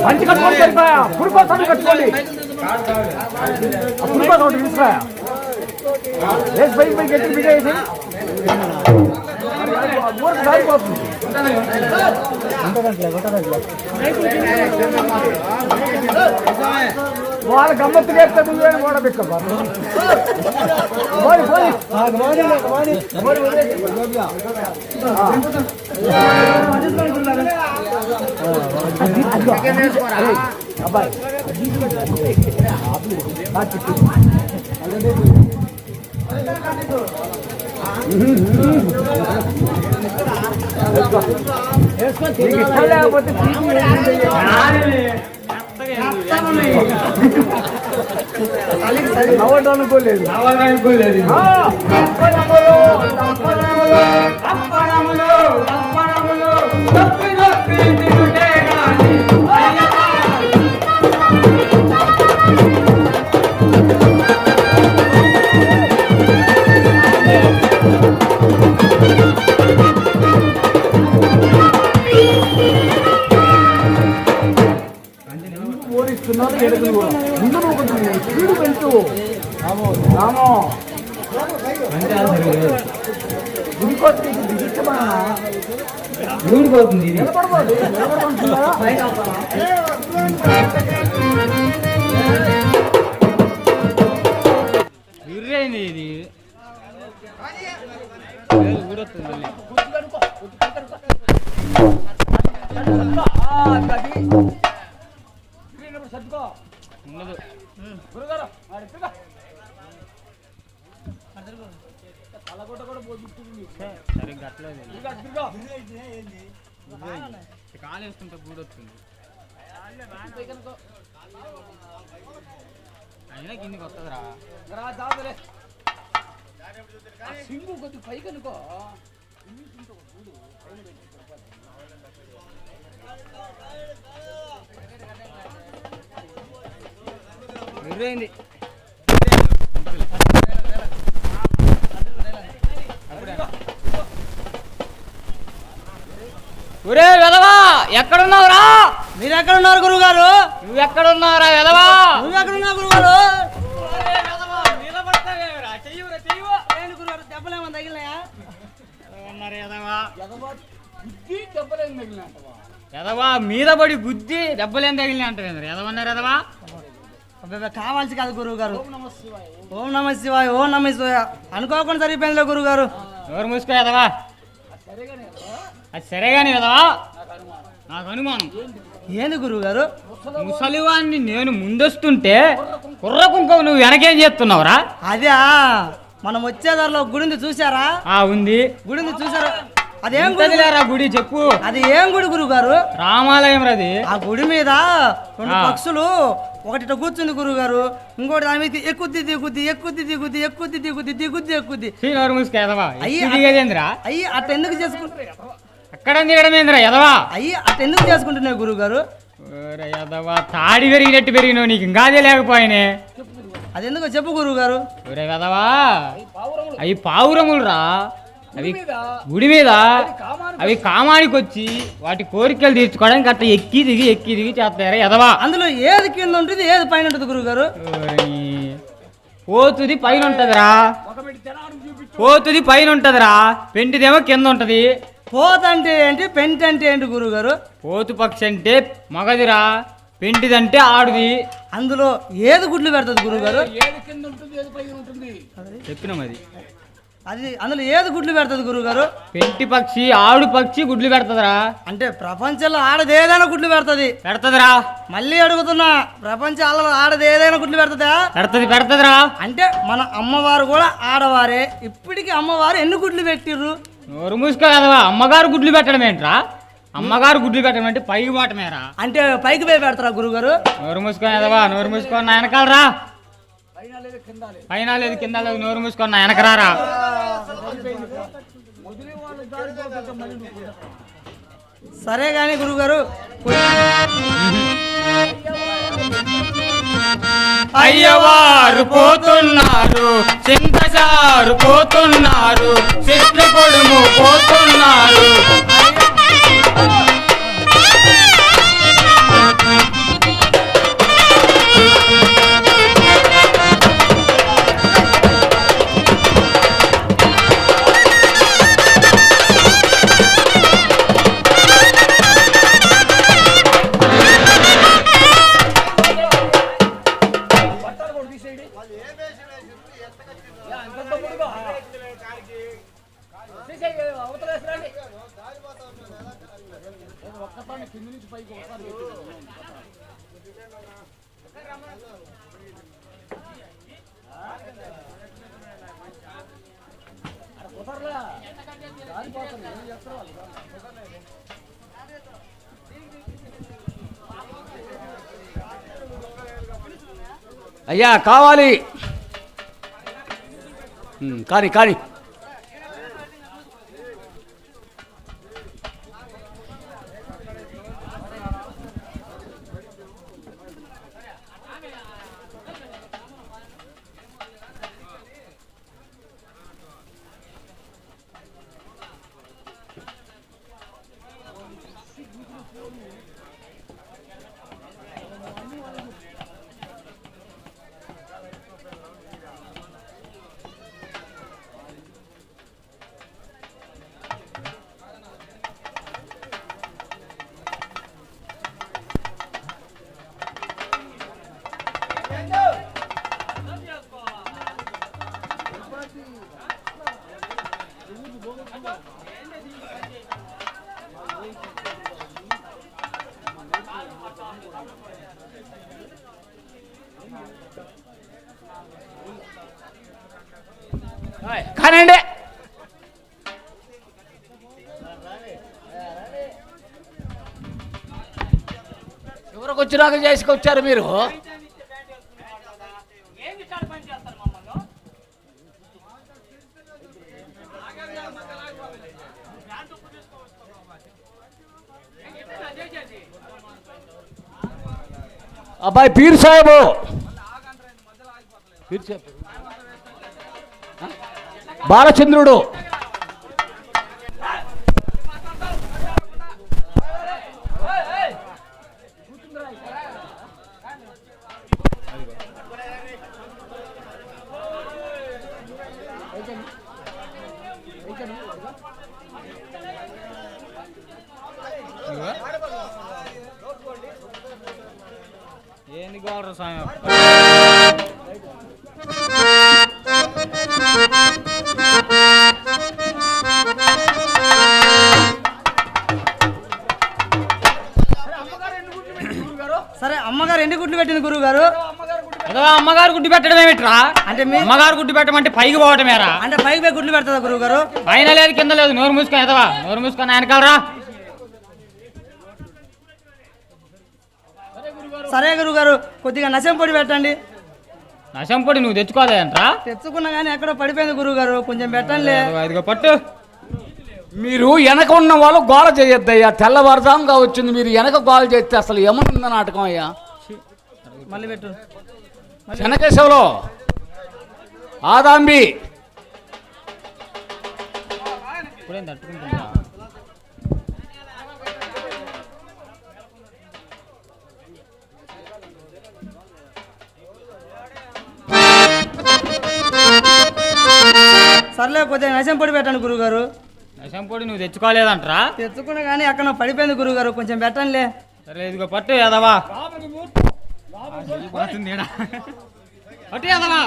మంచి కట్టుకోండి సరిపోయా పురుకోసం కట్టుకోండి పురుకోసం ఒకటి తీసుకురాయా వేసి బయట పైకి ఎట్టి బిడ్డ వేసి సారిపోతుంది వాళ్ళ గమ్మత్తు చేస్తే ముందు కూడా పెట్టుకో అబ్బాయి లేకపోతే నవ్వడానికి ముందు స్పీడ్ పెంచు రామో ఊడిపోతుంది ఊరేంది ఇది ఊడొస్తుంది సరిగ్గా అట్లేదు కాలు వేస్తుంటే గూడొస్తుంది అయినా కిందికి వస్తుందిరా సింగు కొద్ది పైకి అనుకో ఎర్రైంది ఒరే వెదవా ఎక్కడున్నావురా? మీరు ఎక్కడున్నారు గురువు గారు? నువ్వు ఎక్కడున్నావురా వెదవా? నువ్వు ఎక్కడున్నావు గురువు గారు? దెబ్బలేమో తగిలినాయా? ఎదవా మీద పడి గుద్ది దెబ్బలేం తగిలినా అంటారు ఎదవన్నారు ఎదవా కావాల్సి కాదు గురువు గారు. ఓం నమ శివాయ ఓం నమ శివాయ అనుకోకుండా సరిపోయిందిలే గురువు గారు. ఎవరు మూసుకో ఎదవా అది సరేగాని ఎదవా నాకు అనుమానం. ఏంది గురువు గారు? ముసలివాన్ని నేను ముందొస్తుంటే కుర్ర కుంకం నువ్వు వెనకేం చేస్తున్నావురా? అదే మనం వచ్చేదారిలో గుడిని చూసారా? ఉంది. గుడిని చూసారా? అదేం గుడిరా గుడి చెప్పు. అది ఏం గుడి గురువు గారు? రామాలయం రది. ఆ గుడి మీద రెండు పక్షులు ఒకటి కూర్చుంది గురువు గారు, ఇంకోటి దాని మీద ఎక్కుద్ది దిగుద్ది ఎక్కుద్ది దిగుద్ది ఎక్కుద్ది దిగుద్ది దిగుద్ది ఎక్కుద్ది. అయ్యి అట్ట ఎందుకు చేసుకుంటారు? అక్కడ దిగడమేంద్రా ఎదవా? అయ్యి అట్ట ఎందుకు చేసుకుంటున్నావు గురువు గారు? ఎదవా తాడి పెరిగినట్టు పెరిగినావు నీకు ఇంకాదే లేకపోయినే. అది ఎందుకో చెప్పు గురువు గారు. ఒరే కదవా, అవి పావురములు రా. అవి గుడి మీద అవి కామానికి వచ్చి వాటి కోరికలు తీర్చుకోవడానికి అట్లా ఎక్కి దిగి చేస్తారా ఎదవా. అందులో ఏది కింద ఉంటుంది ఏది పైన ఉంటుంది గురువు గారు? పోతుది పైన ఉంటదిరా, పోతుది పైన ఉంటదిరా, పెంటిదేమో కింద ఉంటది. పోత అంటే ఏంటి, పెంట అంటే ఏంటి గురువు గారు? పోతు పక్షి అంటే మగదిరా, పెంటిదంటే ఆడుది. అందులో ఏది గుడ్లు పెడుతుంది గురువు గారు? చెప్పినాం అది అందులో ఏది గుడ్లు పెడుతుంది గురువు గారు? పెంటి పక్షి ఆడు పక్షి గుడ్లు పెడతదిరా. అంటే ప్రపంచంలో ఆడది ఏదైనా గుడ్లు పెడతదిరా. మళ్ళీ అడుగుతున్నా, ప్రపంచంలో ఆడది ఏదైనా గుడ్లు పెడతదా? పెడతదిరా. అంటే మన అమ్మవారు కూడా ఆడవారే. ఇప్పటికి అమ్మవారు ఎన్ని గుడ్లు పెట్టిర్రు? నోరు మూసుకో కదవా. అమ్మగారు గుడ్లు పెట్టడం ఏంట్రా? అమ్మగారు గుడ్లు పెట్టడం అంటే పైకి పోవటమేరా. అంటే పైకి పోయి పెడతారా గురువు గారు? నోరు మూసుకొని కదవా, నోరు మూసుకొని నా వెనకాలరా. పైన లేదు కింద లేదు, నోరు మూసుకొని నా వెనకరారా. సరే గాని గురుగారు, అయ్యవారు పోతున్నారు, చింతసారు పోతున్నారు, చిత్ర కొడుము పోతున్నారు. అయ్యా కావాలి. కానీ కానీ కానండి. ఎవరికి వచ్చినాక చేసుకొచ్చారు మీరు? అబ్బాయి పీర్ సాహెబు, బాలచంద్రుడు, ఏంది గోల్రా స్వామి. సరే అమ్మగారు ఎన్ని గుడ్లు పెట్టింది గురువు గారు? అమ్మగారు గుడ్డు పెట్టడం ఏమిట్రా? అంటే అమ్మగారు గుడ్డు పెట్టమంటే పైకి పోవటమేరా. అంటే పైకి పోయి గుడ్లు పెడతా గురువు గారు? పైన లేదు కింద లేదు, నోరు మూసుకొని ఎదవా, నోరు మూసుకొని వెనకాలరా. సరే గురువు గారు, కొద్దిగా నశం పొడి పెట్టండి. నశం పొడి నువ్వు తెచ్చుకోలేదంట్రా? తెచ్చుకున్నా కానీ ఎక్కడ పడిపోయింది గురువు గారు, కొంచెం పెట్టండి. ఇదిగో పట్టు. మీరు వెనక ఉన్న వాళ్ళు గోల చేయొద్దయ్యా. తెల్లవారుజాముగా వచ్చింది, మీరు వెనక గోల చేస్తే అసలు ఏమనుందా నాటకం అయ్యా? మళ్ళీ పెట్టు. చెనకేశవులో ఆదాంబి ఇప్పుడేం తట్టుకుంటుందా? సర్లే కొద్దిగా నశం పొడి పెట్టండి గురుగారు. నశం పొడి నువ్వు తెచ్చుకోలేదంటరా? తెచ్చుకున్నా కానీ అక్కడ పడిపోయింది గురుగారు, కొంచెం పెట్టండిలే. సరే ఇదిగో పట్టు యాదవా, పట్టు యాదవా.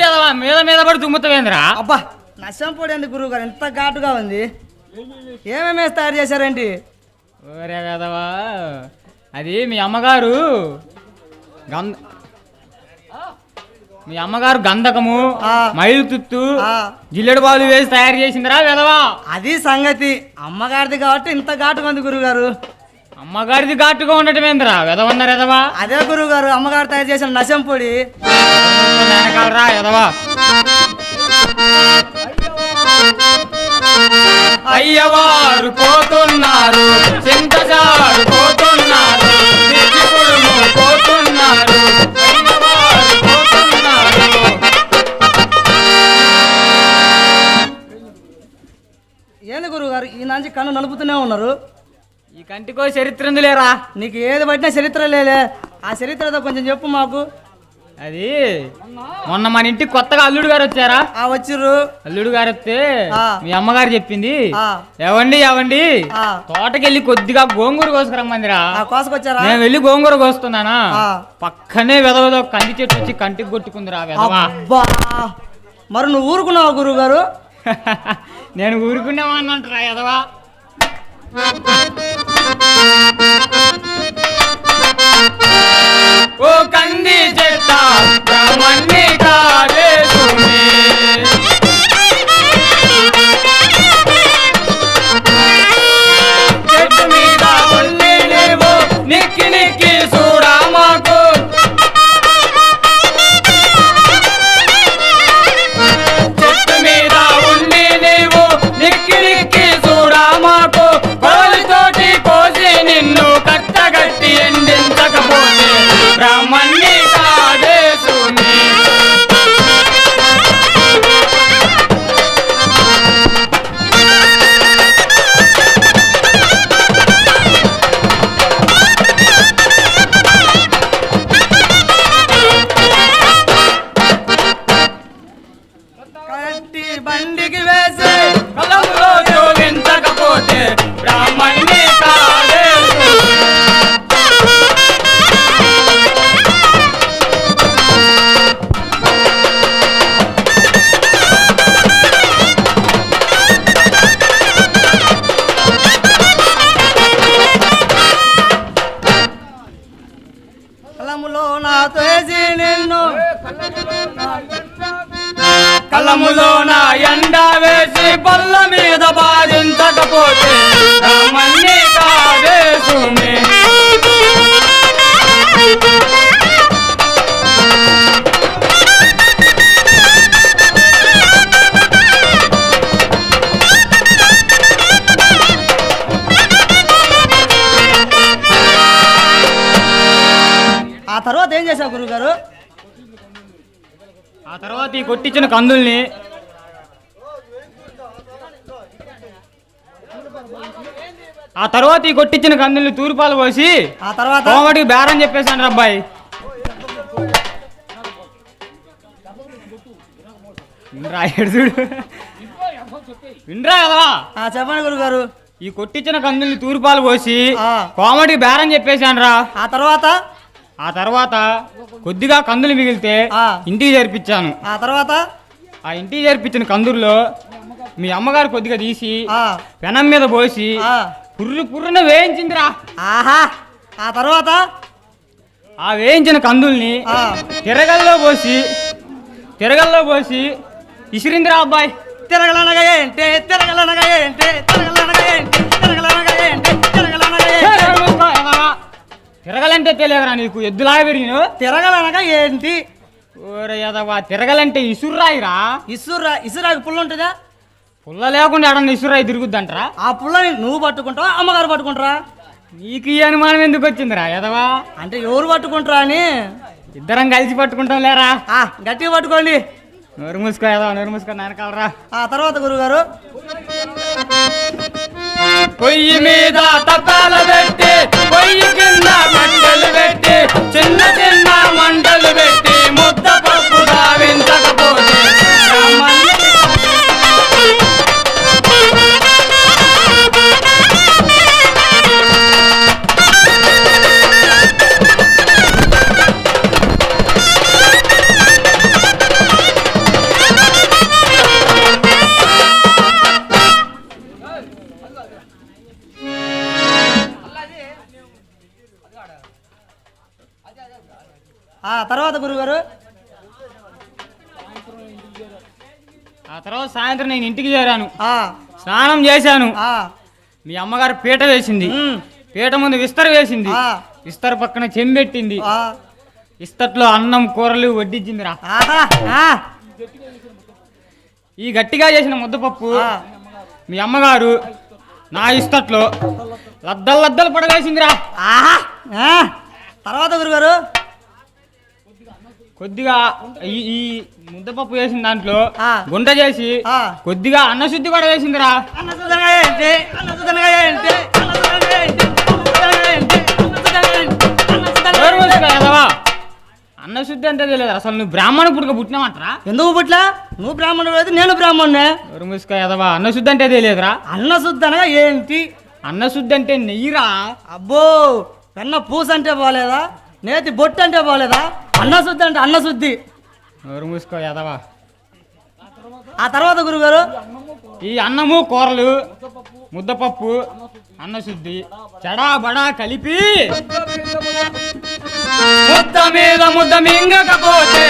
యాదవా మీద మీద పడి తుమ్ముతావేంద్రా? అబ్బా నశం పొడి అండి గురుగారు, ఎంత ఘాటుగా ఉంది. ఏమేమి వేసి తయారు చేశారేంటి? ఓరే యాదవా, అది మీ అమ్మగారు మీ అమ్మగారు గంధకము, మైలు తుత్తు, జిల్లెడు బాలు వేసి తయారు చేసిందిరా వెదవా. అది సంగతి, అమ్మగారిది కాబట్టి ఇంత ఘాటుగా ఉంది గురుగారు. అమ్మగారిది ఘాటుగా ఉండటమేంద్రా వెదవన్నారు ఎదవా? అదే గురుగారు అమ్మగారు తయారు చేసిన నశం పొడి. వెనకాలరా ఎదవా. అయ్యవారు పోతున్నారు, చింతసారు పోతున్నారు, పోతున్నారు, ఏంది గురుగారు ఈ నాంచి కన్ను నలుపుతూనే ఉన్నారు? ఈ కంటికో చరిత్ర ఉంది లేరా? నీకు ఏది పట్టినా చరిత్ర లేలే, ఆ చరిత్రతో కొంచెం చెప్పు మాకు. అది మొన్న మన ఇంటికి కొత్తగా అల్లుడు గారు వచ్చారా? వచ్చిర్రు. అల్లుడు గారు వస్తే మీ అమ్మగారు చెప్పింది, ఏవండి ఆ తోటకెళ్ళి కొద్దిగా గోంగూర కోసుకురమ్మందిరా. కోసుకొచ్చారా? నేను వెళ్ళి గోంగూర కోస్తున్నానా, పక్కనే వెదవదో కంది చెట్టు వచ్చి కంటికి కొట్టుకుందిరా వెదవా. మరి నువ్వు ఊరుకున్నావా గురుగారు? నేను ఊరుకున్నామన్నంటరా ఎదవా. ఓ కంది చెట్ట బ్రహ్మణ్ణి కాలేసునే, చెట్టు మీద ఉల్లి లేవో నిక్కి నిక్కి చూడా మాకు, చెట్టు మీద ఉల్లి లేవో నిక్కి నిక్కి చూడా మాకు, కోలితోటి కోసి నిన్ను కట్టగట్టి ఎండించకపోతే బ్రహ్మణ్ణి కాదేసుని. కట్టి బండికి వేసి కలంలో జోగించకపోతే బ్రాహ్మణ్ణి కాదేసుని. కలములో నాతో వేసి నిన్ను కలములోన ఎండ వేసి పళ్ళ మీద బాధించకపోతే బ్రాహ్మణ్ణి కాదేసుని. ఆ తర్వాత ఏం చేశావు గురుగారు? ఆ తర్వాత ఈ కొట్టించిన కందుల్ని తూర్పాలు పోసి ఆ తర్వాత కోమటికి బేరం చెప్పేశాను అబ్బాయి. వినరా చూడు, వినరా కదా. చెప్పండి గురుగారు. ఈ కొట్టించిన కందుల్ని తూర్పాలు పోసి కోమటికి బేరం చెప్పేశాను రా. ఆ తర్వాత కొద్దిగా కందులు మిగిలితే ఇంటికి చేర్పించాను. ఆ ఇంటికి చేర్పించిన కందుల్లో మీ అమ్మగారు కొద్దిగా తీసి పెనం మీద పోసి పుర్రు పుర్రున వేయించిందిరా. ఆ వేయించిన కందుల్ని తిరగల్లో పోసి ఇసిరిందిరా అబ్బాయి. తిరగలనగా ఏంటి తిరగలనగా ఏంటి తిరగలనగా ఏంటి తిరగలనగా ఏంటి తిరగలనగా తిరగలంటే తెలియదురా నీకు, ఎద్దులాగా పెరిగిన. తిరగలనగా ఏంటి? ఓరే యదవా, తిరగలంటే ఇసుర్రాయిరా. ఇసురాకి పుల్ల ఉంటుందా? పుల్ల లేకుండా ఎడన్నా ఇసురాయి తిరుగుద్దంటరా. ఆ పుల్లని నువ్వు పట్టుకుంటావా అమ్మగారు పట్టుకుంటారా? నీకు ఈ అనుమానం ఎందుకు వచ్చిందిరా ఎదవా? అంటే ఎవరు పట్టుకుంటారా అని. ఇద్దరం కలిసి పట్టుకుంటాం లేరా. గట్టిగా పట్టుకోండి. నోరు మూసుకో ఎదవా, నోరు మూసుకో నానకాలరా. ఆ తర్వాత గురుగారు పొయ్యి మీద తపాలు పెట్టి, పొయ్యి కింద మంటలు పెట్టి, చిన్న చిన్న మంటలు పెట్టి ముద్ద పప్పు గావించకపోతే తర్వాత గురుగారు ఆ తర్వాత సాయంత్రం నేను ఇంటికి చేరాను. స్నానం చేశాను. మీ అమ్మగారు పీట వేసింది. పీట ముందు విస్తర వేసింది. విస్తర పక్కన చెంబెట్టింది. ఇస్తట్లో అన్నం కూరలు వడ్డించిందిరా. ఈ గట్టిగా చేసిన ముద్దపప్పు మీ అమ్మగారు నా ఇస్తట్లో లద్దలు లద్దలు పడవేసిందిరా. తర్వాత గురుగారు కొద్దిగా ఈ ముద్దపప్పు వేసిన దాంట్లో గుంట చేసి కొద్దిగా అన్నశుద్ధి కూడా వేసిందిరా. అన్నశుద్ధి అంటే తెలియదు. అసలు నువ్వు బ్రాహ్మణ పుట్టుక పుట్టినామంటరా? ఎందుకు పుట్లా? నువ్వు బ్రాహ్మణుడు అయితే నేను బ్రాహ్మణుడే. ముసుక ఎదవా, అన్నశుద్ధి అంటే తెలియదురా. అన్నశుద్ధి అనగా ఏంటి? అన్నశుద్ధి అంటే నెయ్యిరా. అబ్బో, వెన్న పూస అంటే బాలేదా? నేతి బొట్టు అంటే బాలేదా? అన్నశుద్ధి అంటే అన్నశుద్ధి. నోరు మూసుకో ఎదవా. ఆ తర్వాత గురుగారు ఈ అన్నము కూరలు ముద్దపప్పు అన్నశుద్ధి చెడా బడా కలిపి ముద్ద మీద ముద్ద మింగకపోతే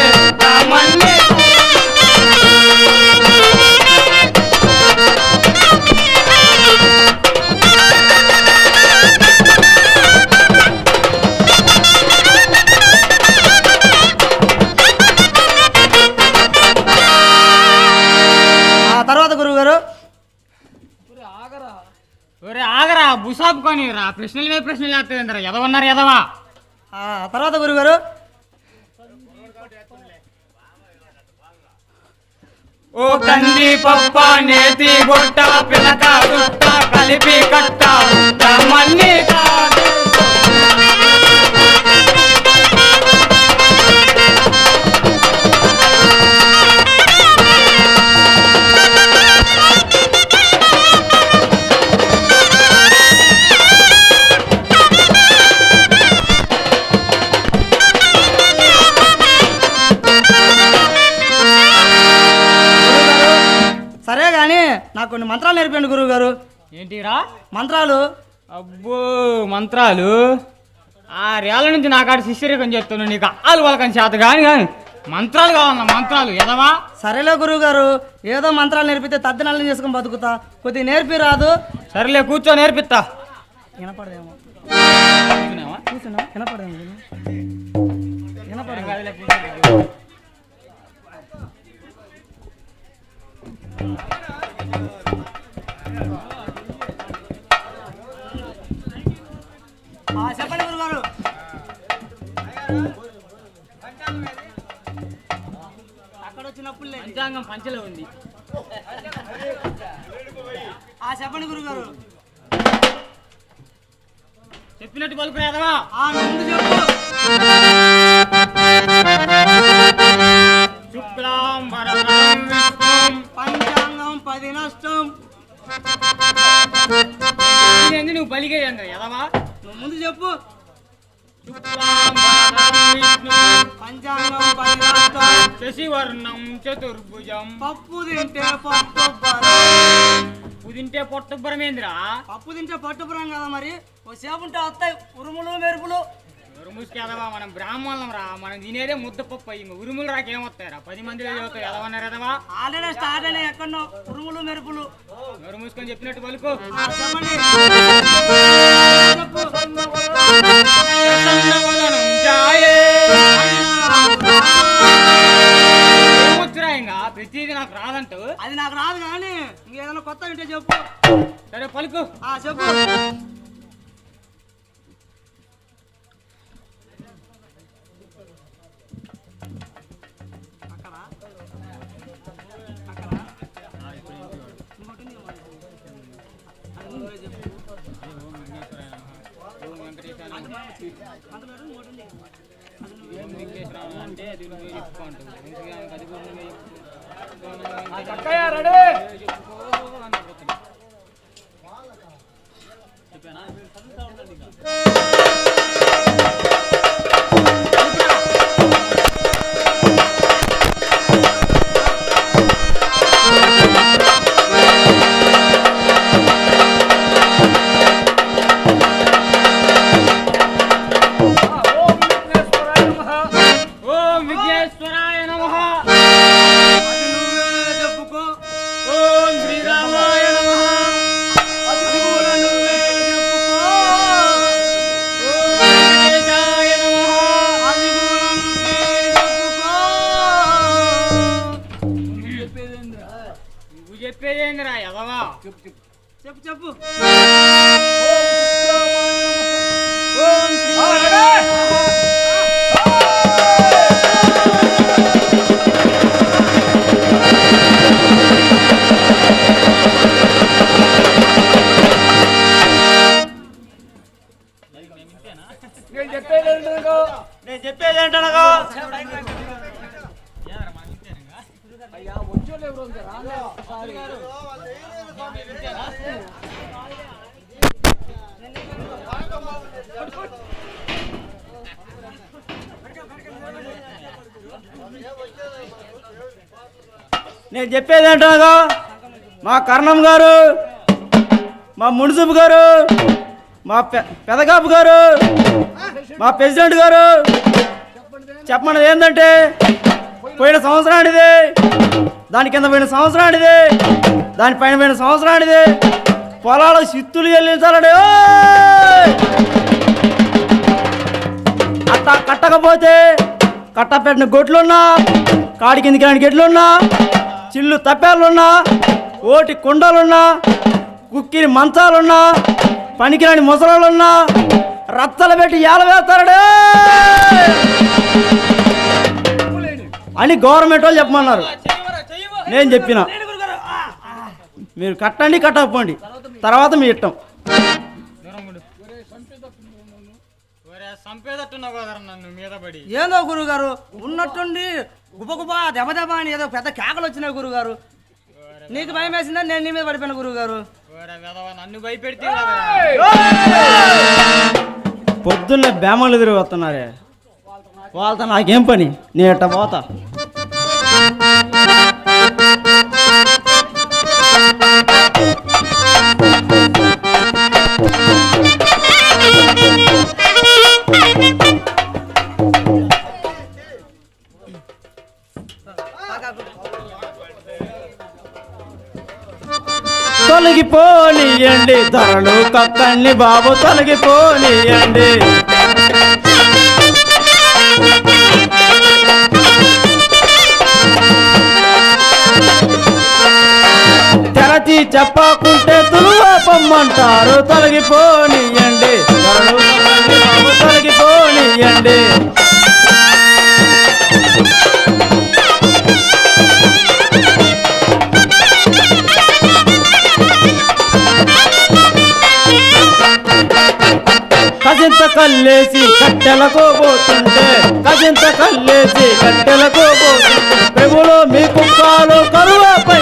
తర్వాత గురుగారు ఆగరా బుసాపుకొని రా. ప్రశ్నల మీద ప్రశ్నలు వేస్తుందిరా. ఎదవన్నారు ఎదవా. తర్వాత గురుగారు ఓ కంది పప్ప నేతి బొట్ట పిలక దుట్ట కలిపి కట్ట మన్ని సరే గాని నాకు కొన్ని మంత్రాలు నేర్పండి గురువు గారు. ఏంటిరా మంత్రాలు? అబ్బో మంత్రాలు 6 ఏళ్ల నుంచి నా కాడ శిష్యరేఖం చెప్తాను. నీకు ఆలు వాళ్ళకని చేత కానీ మంత్రాలు కావాలన్నా మంత్రాలు ఎదవా. సరేలే గురువు గారు, ఏదో మంత్రాలు నేర్పితే తద్దినాలను చేసుకుని బతుకుతా. కొద్దిగా నేర్పి రాదు? సరేలే కూర్చో నేర్పిస్తా. వినపడదేమో. చెప్పండి గురుగారు. అక్కడ వచ్చినప్పుడు పంచాంగం పంచలో ఉంది. చెప్పండి గురుగారు. చెప్పినట్టు పలుకునేదవా. ముందు చెప్పు. పంచాంగం 10 నష్టం. నువ్వు పలికే ఎదవా. నువ్వు ముందు చెప్పు. పంచాంగం 10 నష్టం. శశివర్ణం చతుర్భుజం. పప్పు తింటే పొట్టొబ్బరం. పప్పు తింటే పొట్టొబ్బరమేంద్రా? పప్పు తింటే పొట్టొబ్బరం కదా మరి. ఓ సేపు ఉంటే వస్తాయి ఉరుములు మెరుపులు. ఉరుముసుకెదవా, మనం బ్రాహ్మణులం రా. మనం తినేదే ముద్దపప్పు. అయ్యి ఉరుములు రాకేమొస్తాయి రా? 10 మందిలో చదువుతావు ఎదవన్నారు ఎదవా. ఆల్రెడీ స్టార్ట్ అయినా ఎక్కడో ఉరుములు మెరుపులు. నోరు మూసుకొని చెప్పినట్టు పలుకు. చెప్పండి. ఏమొచ్చురా ఇంకా ప్రతిదీ నాకు రాదంటావు. అది నాకు రాదు కానీ ఇంకేదైనా కొత్త ఉంటే చెప్పు. సరే పలుకు. చెప్పు. అంటే చెప్పుకుంటావు అక్కయ్య రెడీ. ఓం విఘ్నేశ్వరాయ నమః. చెప్పుకో. ఓం శ్రీరామాయ నమః. అది కూడా నువ్వే చెప్పుకో. ఓం వెంకటేశాయ నమః. అది కూడా నువ్వే చెప్పుకో. నువ్వు చెప్పేదేందిరా ఎదవా? చెప్పు చెప్పు. ఓం నేను చెప్పేది ఏంటనగా అయ్యా వచ్చోళ్ళు ఎవరు ఉంది? రాలేదు ఒకసారి. నేను చెప్పేది ఏంటనగా మా కర్ణం గారు, మా మున్సిపు గారు, మా పెదకాపు గారు, మా ప్రెసిడెంట్ గారు చెప్పమన్నది ఏంటంటే పోయిన సంవత్సరానిది, దాని కింద పోయిన సంవత్సరానిది, దానిపైన పోయిన సంవత్సరానిది పొలాలకు సిత్తులు చెల్లించాలండి. అట్ట కట్టకపోతే కట్ట పెట్టిన గొట్లున్నా, కాడి కిందికి రాని గెట్లున్నా, చిల్లు తప్పాలున్నా, ఓటి కుండలున్నా, కుక్కిని మంచాలున్నా, పనికిరాని ముసలాళ్ళున్నా రచ్చలు పెట్టి ఏలవేస్తారడే అని గవర్నమెంట్ వాళ్ళు చెప్పమన్నారు. నేను చెప్పిన మీరు కట్టండి, కట్టకపోండి, తర్వాత మీ ఇష్టం. సంపేదట్టున్నావు కదా నన్ను మీద పడి. ఏందో గురుగారు ఉన్నట్టుండి గుబగుబా దెబ్బ దెబ్బ అని ఏదో పెద్ద కేకలు వచ్చినాయి గురుగారు. నీకు భయం వేసిందని నేను నీ మీద పడిపోయాను గురుగారు. నన్ను భయపెడితే పొద్దున్న బేమలు ఎదురు వస్తున్నారే, వాళ్ళతో నాకేం పని, నేను ఎట్ట పోతా. తొలగిపోనియండి ధరలు కక్కల్ని బాబు, తొలగిపోనియండి. తెరచి చెప్పకుంటే తులువా పొమ్మంటారు, తొలగిపోనియండి ధరలు కక్కల్ని బాబు, తొలగిపోనియండి. కజింత కల్లేసి కట్టెలకు పోతుంటే, కజింత కల్లేసి కట్టెలకు పోతుంటే ప్రభులో మీ కుక్కలు కరువాపై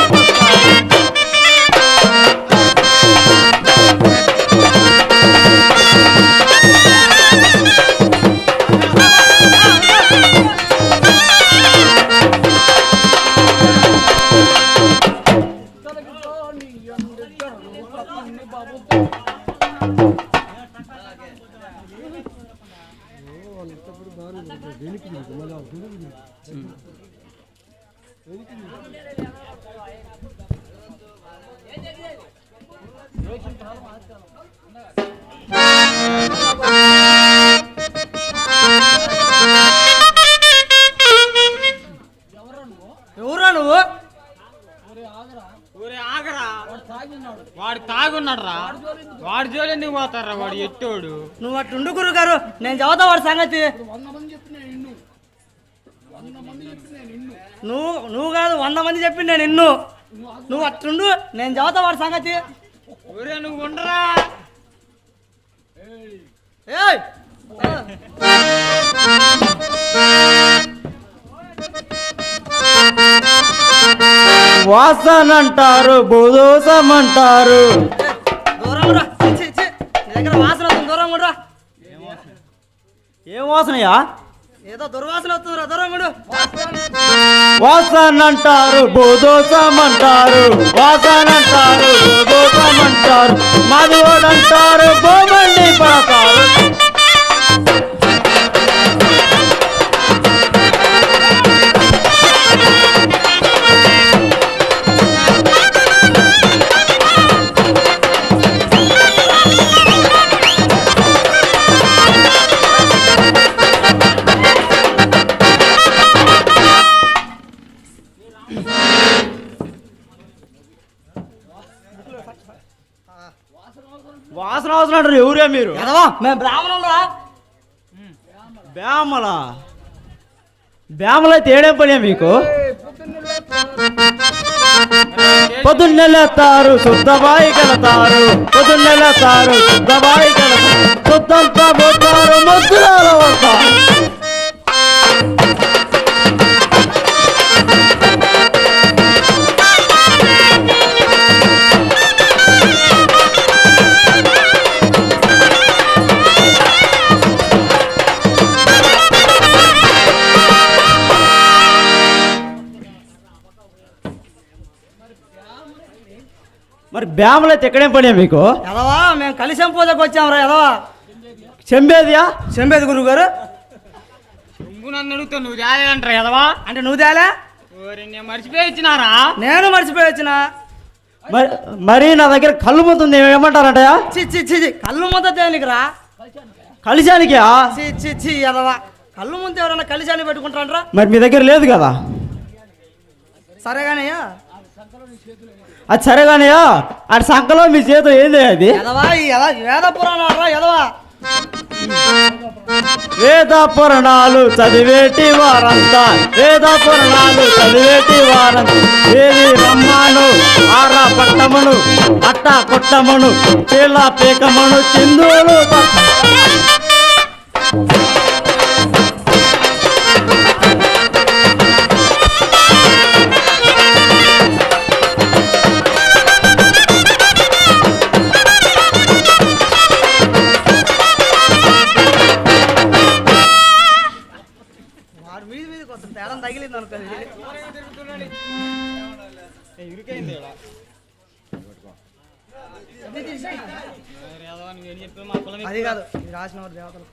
ఎవరా నువ్వు? వాడు తాగున్నాడు రా, వాడి జోలు ఎందుకు పోతారా? వాడు ఎట్టోడు. నువ్వు అట్టుండు గురుగారు, నేను చదువుతా వాడి సంగతి. నువ్వు కాదు 100 మంది చెప్పి నేను నిన్ను. నువ్వు అట్టుండు, నేను చదువుతా వాడి సంగతి. ఒరే నువ్వు ఉండరా. ఏయ్ వాసన అంటారు బోదోసం అంటారు. దూరం రా నీ దగ్గర వాసన వస్తుంది దూరం కూడా ఏం వాసనయా? ఏదో దుర్వాసన వస్తుందిరా దూరం కూడా వాసన అంటారు బోదోసం అంటారు. వాసన అంటారు బోదోసం అంటారు. మాదిగోడు అంటారు బొమ్మండి పడతారు. వాసన వాసన అంటారు. ఎవరే మీరు? ఎదవా మేము బ్రాహ్మణులు రా బ్యామలా బ్యామలైతే ఏడేం పని మీకు? పొద్దున్నెళ్ళేస్తారు శుద్ధబాయి కడతారు. పొద్దున్నెళ్ళేస్తారు శుద్ధబాయి కడతారు. శుద్ధంతా పోతారు ముద్దులలో వస్తారు. మరి బ్యామలైతే ఎక్కడేం పని మీకు? ఎదవా మేము కలిసం పూజకు వచ్చాం రా ఎదవా చెంబేదియా? చెంబేది గురువు గారు నువ్వు నన్ను అడుగుతావు నువ్వు తేలేదంటారా ఎదవా? అంటే నువ్వు తేలే నేను మర్చిపోయి ఇచ్చినారా? నేను మర్చిపోయి వచ్చిన మరి నా దగ్గర కళ్ళు ముందు ఏమంటారంటయా? చి చి చి చి, కళ్ళు ముందు తేలికి రా కలిశానికా? చి చి చి ఎదవా కళ్ళు ముందు ఎవరన్నా కలిశాన్ని పెట్టుకుంటారా? మరి మీ దగ్గర లేదు కదా? సరే కానయ్యా అది సరేగానయ్యా. అది సంకలో మీ చేతిలో ఏంది అది? ఎదవా ఈ వేద పురాణాలు రా ఎదవా వేద పురాణాలు చదివేటి వారంతా. వేద పురాణాలు చదివేటి వారంతా. ఏది రమ్మను ఆరా పట్టమను అట్ట కొట్టమను చీల పీకమను చిందులు వాడు మీది మీదకి వస్తుంది తేడా తగిలింది అనుకోండి అది కాదు ఇది రాసిన వారు దేవతలు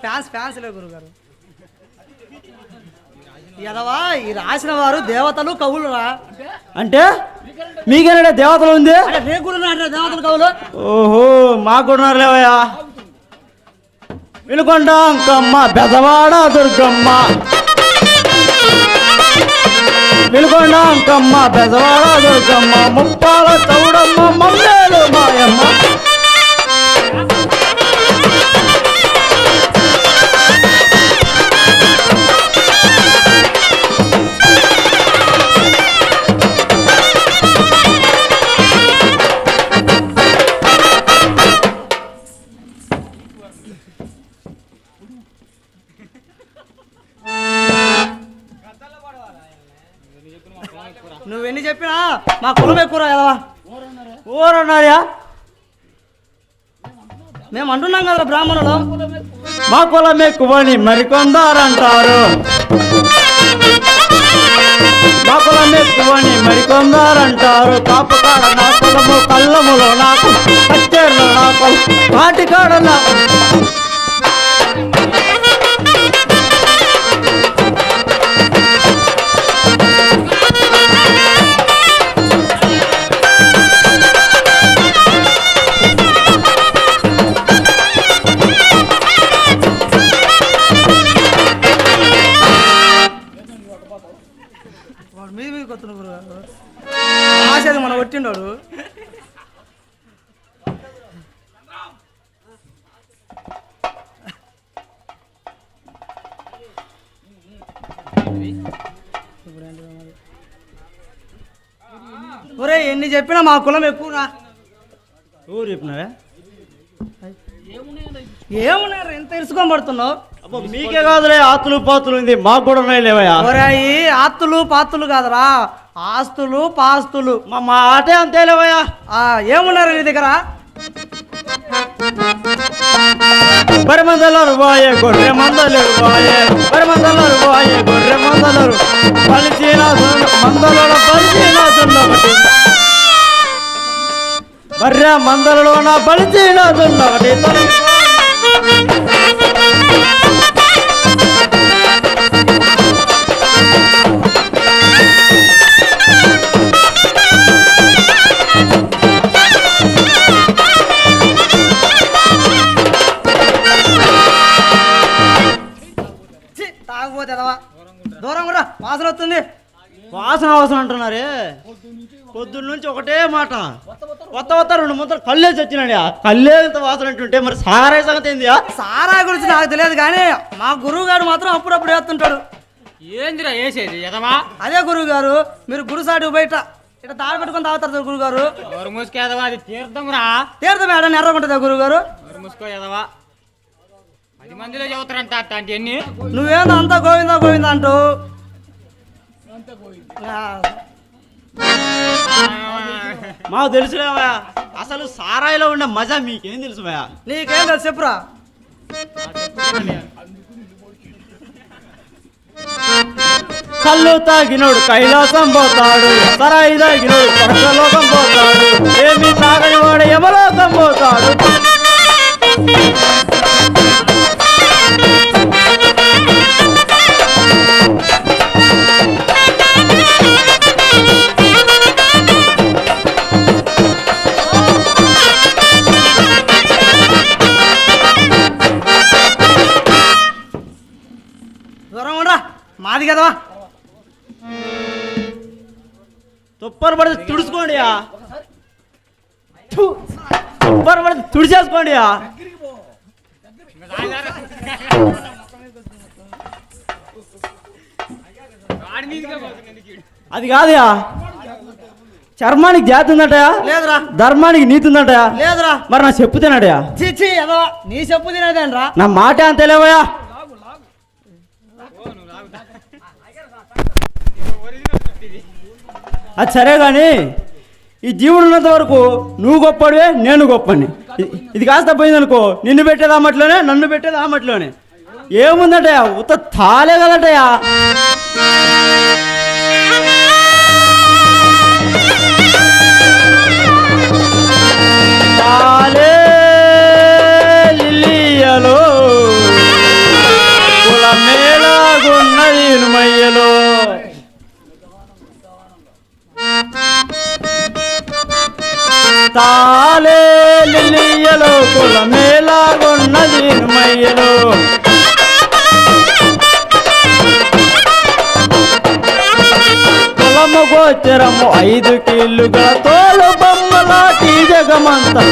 ఫ్యాన్స్ లే గురుగారు ఎదవా ఈ రాసిన వారు దేవతలు కవులు రా అంటే మీకేనా దేవతలు ఉంది? అంటే రేపు కూడా దేవతలు కవులు. ఓహో మాకు కూడా లేవయ్యా. వినుకొండ అంకమ్మ బెదవాడ దుర్గమ్మ. వినుకొండ అంకమ్మ బెదవాడ దుర్గమ్మ. ముప్పాల చౌడమ్మ మమ్మేలు మాయమ్మ. నువ్వెన్ని చెప్పినా మా కులం ఎక్కువ ఎదవా ఊరన్నారా? మేము అంటున్నాం కదా బ్రాహ్మణులు మా కులం ఎక్కువని మరికొందారంటారు. మా కులం ఎక్కువని మరికొందారంటారు. కాపుకాడ నా కులము కళ్ళములో నాకు కచ్చేర్లో నా కులం కాటికాడ నా వాడు మీద మీదకి వస్తున్న గురుగారు ఆశది మనం కొట్టిండాడు. ఒరే ఎన్ని చెప్పినా మా కులం ఎక్కువరా ఊరు చెప్పినారా? ఏమున్నారు ఎంత తెలుసుకోబడుతున్నావు? అబ్బో మీకే కాదులే ఆతులు పాతులు ఉంది, మాకు కూడా ఉన్నాయి లేవయ్యా. ఒరేయ్ ఆస్తులు పాస్తులు కాదురా, ఆస్తులు పాస్తులు. మా ఆటే అంతే లేవయ్యా. ఏమున్నారు నీ దగ్గర? బరి మందలరు బాయే గొర్రె మందలరు బాయే, బరి మందలరు బాయే గొర్రె మందలరు, పలిచిన మందలోన పలిచిన దున్నొకటి, బర్రె మందలలోన పలిచిన దున్నొకటి. తాగపోతే దూరం కూడా వాసన వస్తుంది. వాసన వాసన అంటున్నారే, పొద్దున్న నుంచి ఒకటే మాట, కొత్త కొత్త 2 ముద్దలు కళ్ళేసి వచ్చినాడు. కళ్ళే ఇంత వాసన అంటుంటే మరి సారాయి సంగతి ఏంది? సారా గురించి నాకు తెలియదు కానీ మా గురువు గారు మాత్రం అప్పుడప్పుడు వేస్తుంటాడు. ఏందిరా వేసేది ఎదవా? అదే గురువు గారు, మీరు గురుసాటి బయట ఇట్లా తాడు పెట్టుకొని తాగుతారు గురువు గారు. ఎవరు మూసుకో ఎదవా, అది తీర్థం రా. తీర్థం ఏడని ఎర్రగుంటుందా గురువు గారు? ఎవరు మూసుకో ఎదవా, 10 మందిలో చదువుతారంట అంటే ఎన్ని? నువ్వేందో అంతా గోవిందా గోవిందా అంటూ. మాకు తెలుసులేవయ్యా, అసలు సారాయిలో ఉండే మజా మీకేం తెలుసువయ్యా? నీకేం తెలుసు చెప్పురా. కళ్ళు తాగినోడు కైలాసం పోతాడు, సరాయి తాగినోడు స్వర్గలోకం పోతాడు, ఏమి తాగని వాడు యమలోకం పోతాడు. దూరం ఉండరా, మాది కదవా. తుప్పరు పడితే తుడుచుకోండి, తుప్పరు పడితే తుడిచేసుకోండి. అది కాదయా, చర్మానికి జాతి ఉందటయా? లేదురా. ధర్మానికి నీతి ఉందటయా? లేదురా. మరి నా చెప్పు తినడయా? చీచి ఎదవా, నీ చెప్పు తినేదేనరా. నా మాట అంతే లేవయా. అది సరే కానీ ఈ జీవుడు ఉన్నంత వరకు నువ్వు గొప్పడివే, నేను గొప్పని. ఇది కాస్త పోయిందనుకో, నిన్ను పెట్టేది ఆమట్లోనే, నన్ను పెట్టేది ఆమట్లోనే. ఏముందటయా, ఉత్త తాలే కదటయా. తాలే లిల్లియలో కుల మేళగున్నది మయ్యలో, తాలే లిల్లియలో కుల మేళగున్నది మయ్యలో. కులము గోచరము 5 కీళ్ళుగా తోలు బొమ్మలాటి జగమంతా.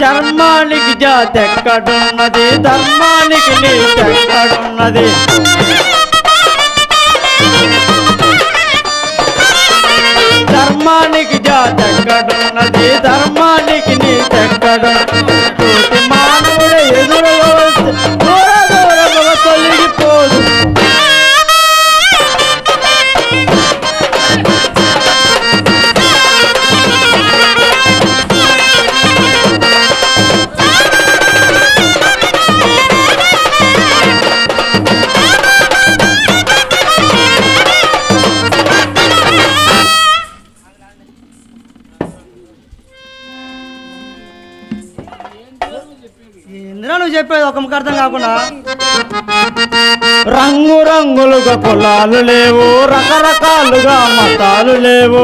చర్మానికి జాతి ఎక్కడున్నది, ధర్మానికి నీతి ఎక్కడున్నది? ధర్మానికి జాతి ఎక్కడున్నది, ధర్మానికి నీతి ఎక్కడున్నది? తోటి మానవుడు ఎదురుగా వస్తే దూర దూరముగా తొలగిపోదు. ఎందులో నువ్వు చెప్పేది ఒక ముఖ అర్థం కాకుండా? రంగు రంగులుగా కులాలు లేవు, రకరకాలుగా మతాలు లేవు.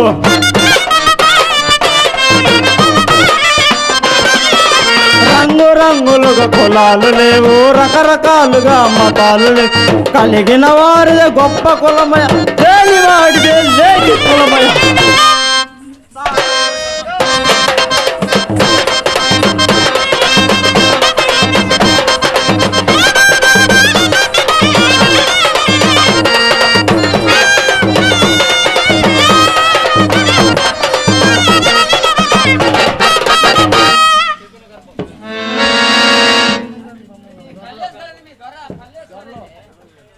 రంగు రంగులుగా కులాలు లేవు, రకరకాలుగా మతాలు లేవు, కలిగిన వారిదే గొప్ప కులమయ, లేని వాడిదే లేని కులమయ.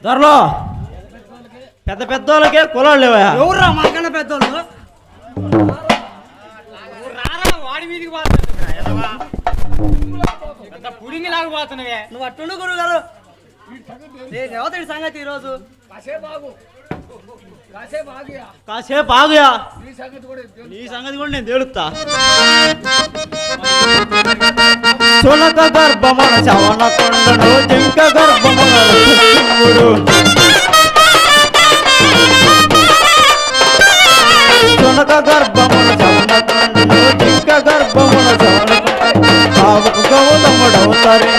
ధరలో పెద్ద పెద్దోళ్ళకే కులాలు లేవా? ఎవరురా మాకన్నా పెద్దోళ్ళు? వాడి మీదకి పోతున్నా పుడింగి లాగా పోతున్నావే. నువ్వు అట్టుండు గురువు గారు. ఎవరి సంగతి ఈరోజు? కాసేపు ఆగుయా, నీ సంగతి కూడా నేను తేలుతా. సునక గర్భమున చవన కొండను, జింక గర్భమున రుద్రుడు. సునక గర్భమున చవన కొండను, జింక గర్భమున చవన కావుకు గౌతముడవుతారే,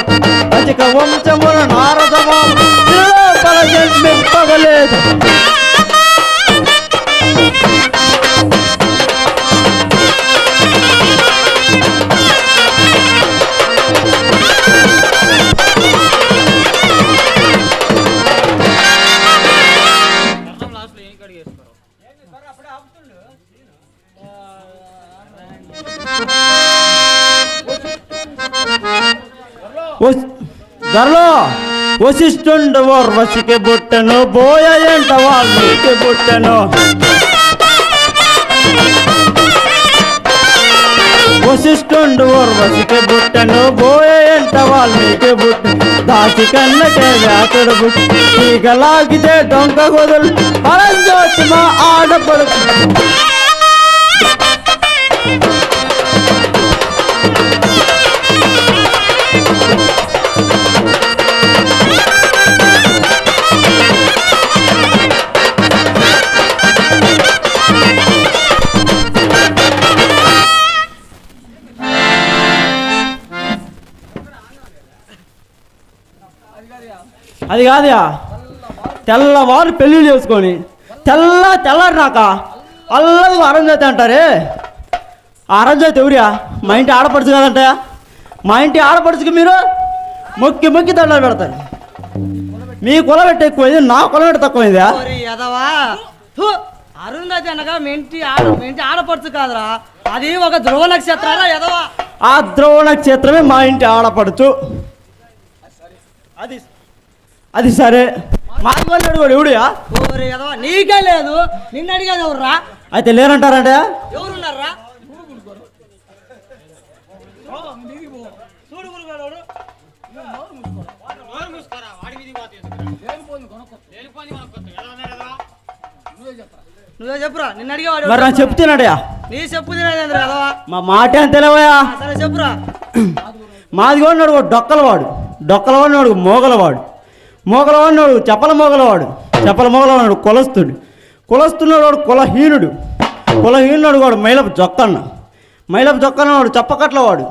అధిక వంశమున నారదమా లోపల జన్మింపగలేదు. ధరలో వశిష్ఠుండు ఓర్వశికి బుట్టను, బోయ ఎంట వాల్మీకి బుట్టను. వశిష్ఠుండు ఓర్వశికి బుట్టను, బోయ ఎంట వాల్మీకి బుట్టను. దాచి కన్నకే వ్యాసుడు బుట్టు, ఈగలాగితే డొంక గొదలు, పరంజ్యోతి మా ఆడపడుకు. అది కాదుయా, తెల్లవారు పెళ్లి చేసుకొని తెల్లారినాక అల్లది అరంజ్యోతి అంటారే. అరంజ్యోతి ఎవరియా? మా ఇంటి ఆడపడుచు కదంటయా. మా ఇంటి ఆడపడుచుకి మీరు మొక్కి మొక్కి దండాలు పెడతారు. మీ కులబెట్ట ఎక్కువైంది, నా కులబెట్ట తక్కువైందా? ఎదవా, అరుంధతి అనగా మీ ఇంటి ఆడపడుచు కాదురా, అది ఒక ధ్రువ నక్షత్రాలా ఎదవా. ఆ ధ్రువ నక్షత్రమే మా ఇంటి ఆడపడుచు. అది సరే, మా అడుగుడు ఎవడుయా? ఓరి ఎదవా, నీకే లేదు, నిన్ను అడిగేది ఎవర్రా? అయితే లేరంటారంటే ఎవరున్నారా? నువ్వే చెప్పురా, నిన్ను అడిగేవాడు. మరి నాకు చెప్తున్నాడయా? నీ చెప్పు తినేది ఎదవా. మా మాట అని తెలివయా? సరే చెప్పురా. మాది కూడా డొక్కలవాడు, డొక్కలవాడు మోగలవాడు చెప్పల మోగలవాడు కులస్తున్నాడు కులహీనుడు వాడు మైలపు జొక్కన్న వాడు చెప్పకట్లవాడు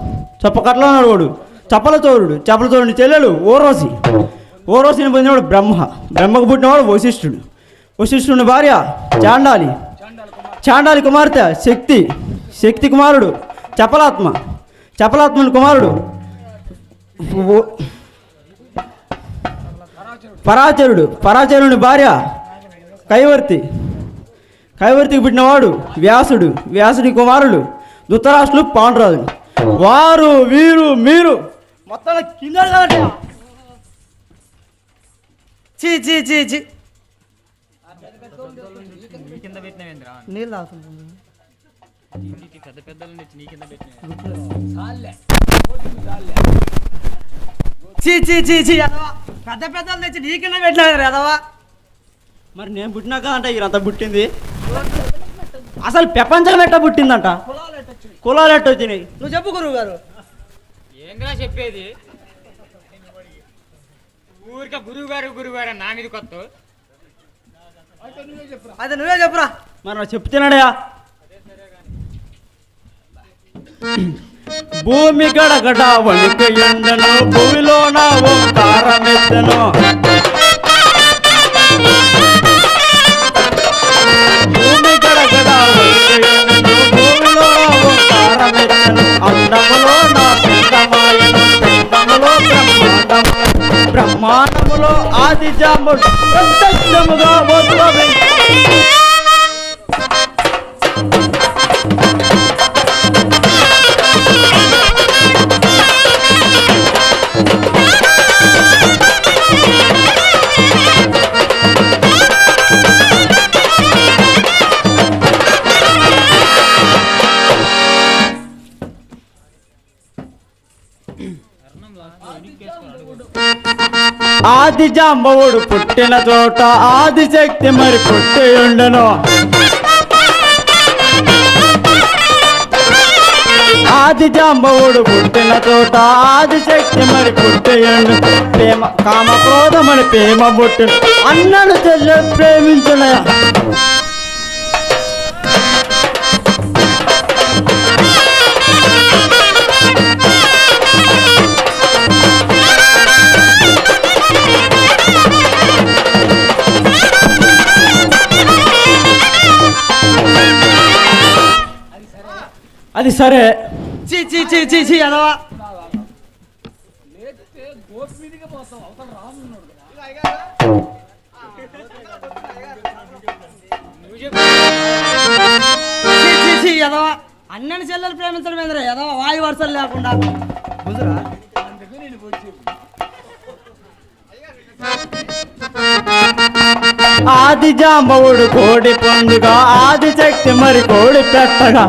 వాడు చపల చోరుడు చెల్లెలు ఓరోసిని పొందినవాడు బ్రహ్మకు పుట్టినవాడు వశిష్ఠుని భార్య చాండాలి కుమార్తె శక్తి కుమారుడు చపలాత్మని కుమారుడు పరాచరుని భార్య కైవర్తికి పుట్టినవాడు వ్యాసుడి కుమారుడు ధృతరాష్ట్రులు పాండురాజులు. వారు వీరు మీరు మొత్తం కింద నీళ్ళు తాగుతుంది. పెద్ద పెద్దలు తెచ్చి నీ కింద పెట్టలేదు ఎదవా. మరి నేను పుట్టినాక అంట ఇదంతా పుట్టింది. అసలు ప్రపంచం ఎట్ట పుట్టిందంట, కులాలు ఎట్ట వచ్చినాయి? నువ్వు చెప్పు గురువు గారు. ఏంగా చెప్పేది? ఊరికే గురువు గారు నా మీద కొత్త. అయితే నువ్వే చెప్పురా. మరి చెప్తున్నాడయా? భూమి గడగడ వణిక ఎండను భూమిలోన ఓంకారమెత్తను భూమి గడగడ వణిక ఎండను భూమిలోన ఓంకారమెత్తను అందములో నా పిండమాయను పిండములో బ్రహ్మాండములో ఆది జాంబుడు ప్రత్యక్షముగా ఆది జాంబవుడు పుట్టిన చోట ఆదిశక్తి మరి పుట్టి ఉండను ఆది జాంబవుడు పుట్టిన చోట ఆదిశక్తి మరి పుట్టి ఉండు ప్రేమ కామ క్రోధమని ప్రేమ పుట్టిన అన్నను చెల్లె ప్రేమించిన అది సరే చీ చీ చీ చీ చీ అదవా ఎదవా అన్నని చెల్లెలు ప్రేమించడం ఏంద్రా ఎదవా వాయు వరుసలు లేకుండా ఆది జాంబవుడు కోడి పొందుగా ఆది శక్తి మరి కోడి పెట్టగా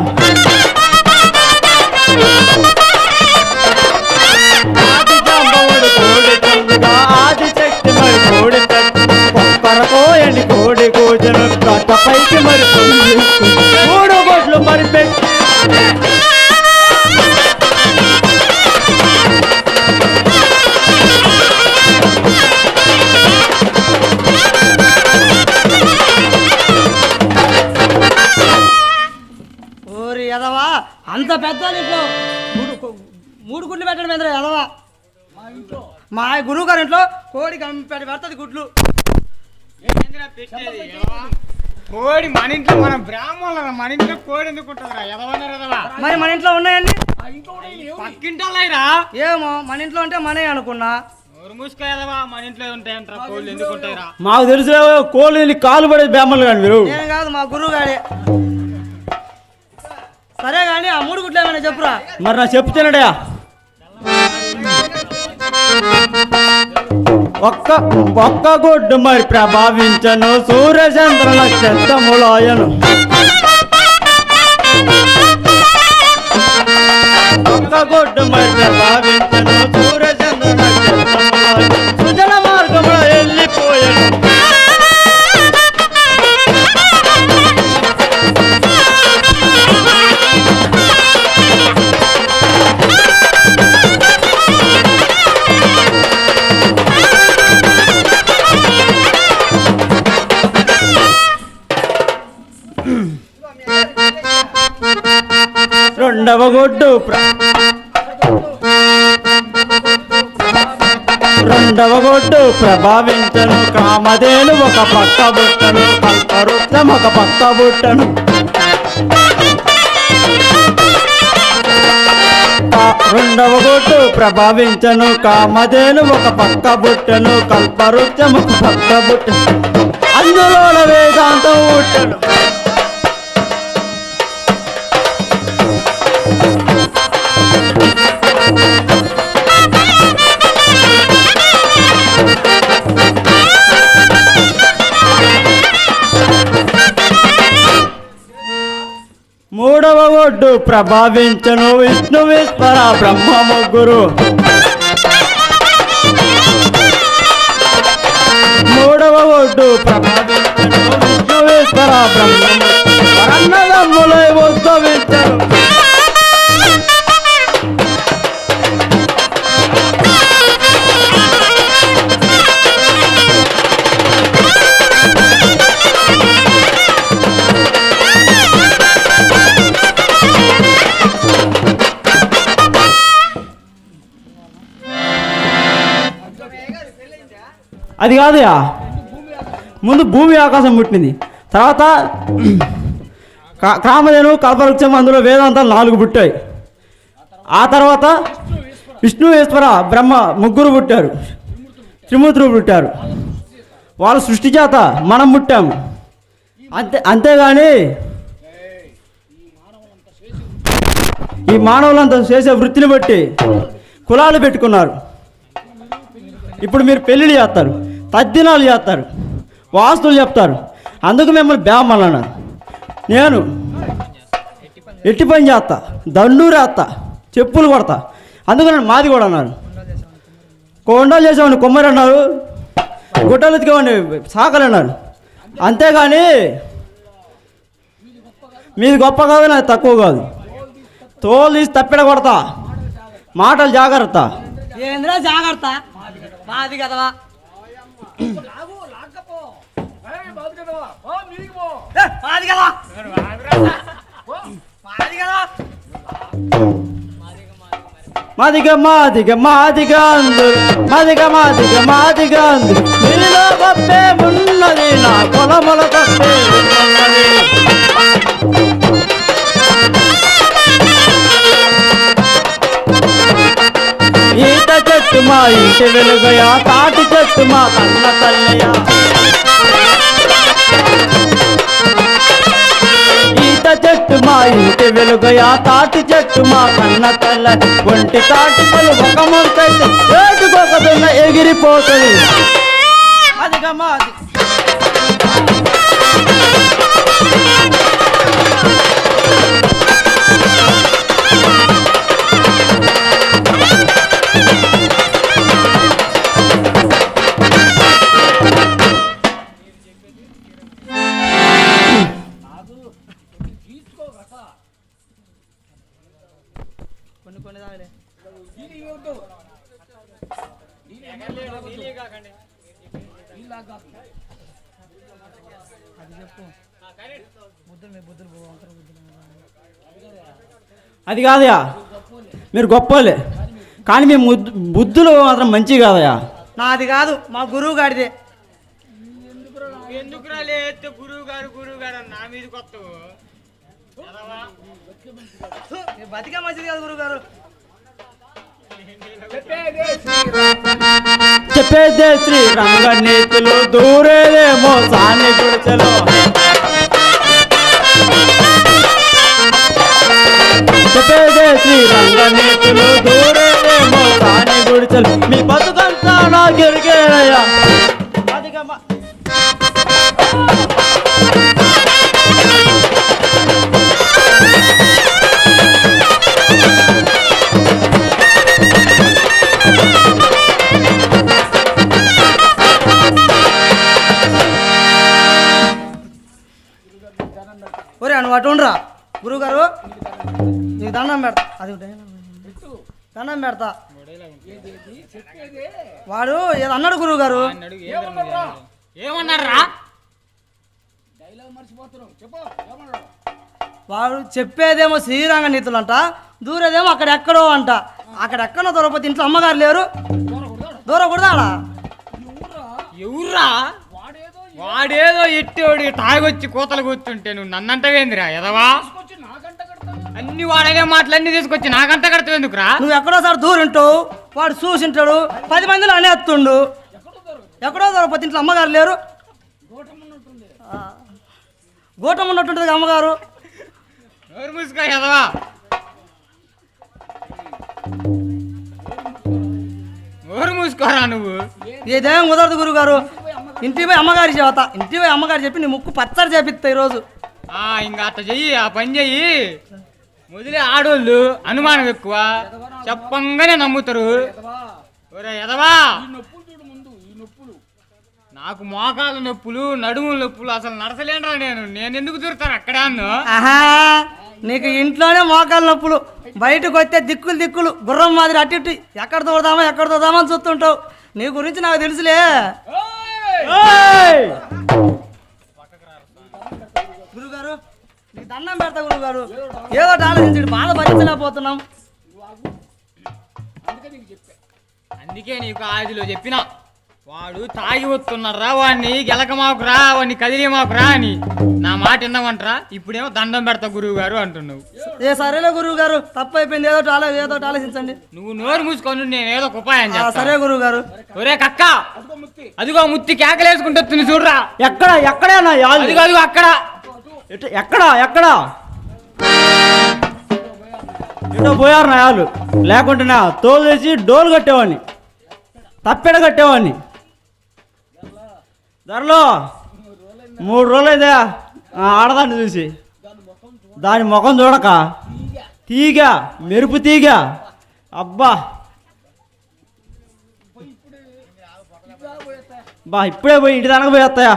ఆది జాంబవుడు కోడి పొందుగా ఆది శక్తి మరి కోడి పెట్ట కొరకోయండి కోడి కూజను పైకి మరి మూడు గొడ్లు మరి పెట్టి ఎదవా అంత పెద్ద ఇంట్లో మూడు గుడ్లు పెట్టడం ఏంద్రా ఎదవా మా గురువు గారి ఇంట్లో కోడి పెడుతుంది గుడ్లు కోడి మన ఇంట్లో మన బ్రాహ్మణులు మన ఇంట్లో కోడి ఎందుకు ఉంటుందిరా ఎదవా మరి మన ఇంట్లో ఉన్నాయండి పక్కింటోళ్ళరా ఏమో మన ఇంట్లో అంటే మనే అనుకున్నా మూసుకోదవా మన ఇంట్లో ఉంటాయంటారా కోళ్ళు ఎందుకు ఉంటాయిరా మాకు తెలిసిన కోళ్ళు కాలు పడే బ్రాహ్మణులు కానీ మీరు నేను కాదు మా గురువు గారే సరే కానీ ఆ మూడు గుడ్లు ఏమైనా చెప్పురా మరి నా చెప్తానడా ఒక్క గుడ్డు మరి ప్రభావించను సూర్యచంద్ర నక్షత్రములాయను ఒక్క గుడ్డు మరి ప్రభావించను సూర్యచంద్ర నక్షత్రములాయను సుజల మార్గములో వెళ్ళిపోయాను రెండవ గొడ్డు ప్రభావించను కామధేను ఒక పక్క బుట్టను కల్పవృక్షం ఒక పక్క బుట్టను రెండవ గొడ్డు ప్రభావించను కామధేను ఒక పక్క బుట్టను కల్పవృక్షం ఒక పక్క బుట్టను అందులో వేదాంతం బుట్టను మూడవ ఒడ్డు ప్రభావించను విష్ణువేశ్వర బ్రహ్మ ముగ్గురు మూడవ ఒడ్డు ప్రభావించను విష్ణువేశ్వర బ్రహ్మ అన్నదమ్ములై ఉద్భవించను అది కాదుయా, ముందు భూమి ఆకాశం పుట్టింది, తర్వాత కామధేను కల్పవృక్షం, అందులో వేదాంతాలు 4 పుట్టాయి. ఆ తర్వాత విష్ణు ఈశ్వర బ్రహ్మ ముగ్గురు పుట్టారు, త్రిమూర్తులు పుట్టారు. వాళ్ళ సృష్టి చేత మనం పుట్టాము. అంతేగాని ఈ మానవులంతా చేసే వృత్తిని బట్టి కులాలు పెట్టుకున్నారు. ఇప్పుడు మీరు పెళ్ళిళ్ళు చేస్తారు, తద్దినాలు చేస్తారు, వాస్తులు చెప్తారు, అందుకు మిమ్మల్ని బ్యామలు అన్నారు. నేను ఎట్టి పని చేస్తా, దండూరు వేస్తా, చెప్పులు కొడతా, అందుకని మాది కూడా అన్నారు. కొండలు చేసేవాడిని కొమ్మరి అన్నారు, గుట్టలు ఎత్తుకేవాడిని సాకలు అన్నారు. అంతేగాని మీది గొప్ప కాదు, నాది తక్కువ కాదు. తోలు తీసి తప్పిడ కొడతా, మాటలు జాగ్రత్త. ఏంద్రా జాగ్రత్త, మాది కదవా. మాది కదా, మాది కదా. మాదిగా మాదిగా మాదిగా అందు, మాదిగా మాదిగా మాదిగా అందు, నీలో గొప్పే ఉన్నది, నా పొలముల గొప్పే ఉన్నది. ఈత చెట్టు మా ఇంటి వెలుగయా, తాటి చెట్టు మా కన్న తల్లయ్యా. ఈత చెట్టు మా ఇంటి వెలుగయా, తాటి చెట్టు మా కన్న తల్ల. ఒంటి తాటి పలు ఒక మొంతైతే ఏటుకొకదున్న ఎగిరిపోతుంది. అదిగా మాది కొన్ని తాగలే. అది కాదయా, మీరు గొప్పలే, కానీ మీ బుద్ధులు మాత్రం మంచి కాదయా. నాది కాదు, మా గురువు గారిదే. ఎందుకురా లేస్తే గురువు గారు నా మీద కొత్త బతికే మంచిది కాదు గురువు గారు. చెప్పేదే శ్రీరంగ నీతులు, దూరేదేమో సాని గుడిచెలో. చెప్పేదే శ్రీరంగ నీతులు, దూరేదేమో సాని గుడిచెలు. మీ బతుకంతా నా గిరిగేనయ్యా. ఒరే నువ్వు అటు ఉండరా గురువు గారు, నీకు దండం పెడతా. అది దండం పెడతా. వాడు ఏదో అన్నాడు గురువు గారు. ఏమన్నారా? వాడు చెప్పేదేమో శ్రీరంగ నీతులు అంట, దూరేదేమో అక్కడెక్కడో అంట. అక్కడెక్కడో దూరపోతే ఇంట్లో అమ్మగారు లేరు, దూరకూడదా? ఎవర్రా వాడేదో ఎట్టోడి తాగొచ్చి కోతలు కూర్చుంటే నువ్వు నన్నంటవేందిరా ఎదవా? అన్ని వాడనే మాటలన్నీ తీసుకొచ్చి నాకంట కడతావెందుకురా? నువ్వు ఎక్కడో సార్ దూరింటావు, వాడు చూసింటాడు, 10 మందిలో అనేస్తుండు. ఎక్కడో దూరపోతే ఇంట్లో అమ్మగారు లేరు, గోటం ఉన్నట్టుంటుంది అమ్మగారు. నోరు మూసుకో ఎదవా, నోరు మూసుకోరా నువ్వు. ఏదేం కుదరదు గురువు గారు. ఇంటికి పోయి అమ్మగారి చెబుతా, ఇంటికి పోయి అమ్మగారు చెప్పి నీ ముక్కు పచ్చడి చేపిస్తా ఈరోజు. ఇంకా అట్ట చెయ్యి, ఆ పని చెయ్యి. మొదలే ఆడోళ్ళు అనుమానం ఎక్కువ, చెప్పంగానే నమ్ముతారు. ఒరే ఎదవా, నాకు మోకాళ్ళ నొప్పులు, నడుముల నొప్పులు, అసలు నడసలేనరా నేను ఎందుకు దూరుతాను అక్కడే అన్ను. ఆహా, నీకు ఇంట్లోనే మోకాళ్ళ నొప్పులు, బయటకు వస్తే దిక్కులు గుర్రం మాదిరి అటు ఇటు ఎక్కడ తోడదామా అని చూస్తుంటావు. నీ గురించి నాకు తెలుసులే. గురుగారు నీకు దండం పెడతా గురుగారు, ఏదో ఆలోచించి బాధ భరించలేకపోతున్నాం. అందుకే నీకు ఆదిలో చెప్పిన వాడు తాగి వస్తున్నారా, వాడిని గెలకమాకురా, వాడిని కదిలిమాకురా అని నా మాట విన్నామంటరా. ఇప్పుడేమో దండం పెడతా గురువు గారు అంటున్నావు. సరేలే గురువు గారు, తప్పు అయిపోయింది. ఏదో ఆలోచించండి. నువ్వు నోరు మూసుకొని నేను ఏదో ఒక ఉపాయం చేస్తా. సరే గురువు గారు. ఒరే కక్క, అదిగో ముత్తి కేకలేసుకుంటుంది చూడరా. ఎక్కడా అదిగో అక్కడ. ఎక్కడా ఎటో పోయారు నా యాళ్ళు, లేకుంటే నా తోలు వేసి డోలు కట్టేవాడిని, తప్పెడ కట్టేవాడిని. ధరలో 3 రోజులు అయితే ఆడదాన్ని చూసి దాని ముఖం చూడక తీగ మెరుపు తీగ. అబ్బా ఇప్పుడే పోయి ఇంటి దానికి పోయేస్తాయా.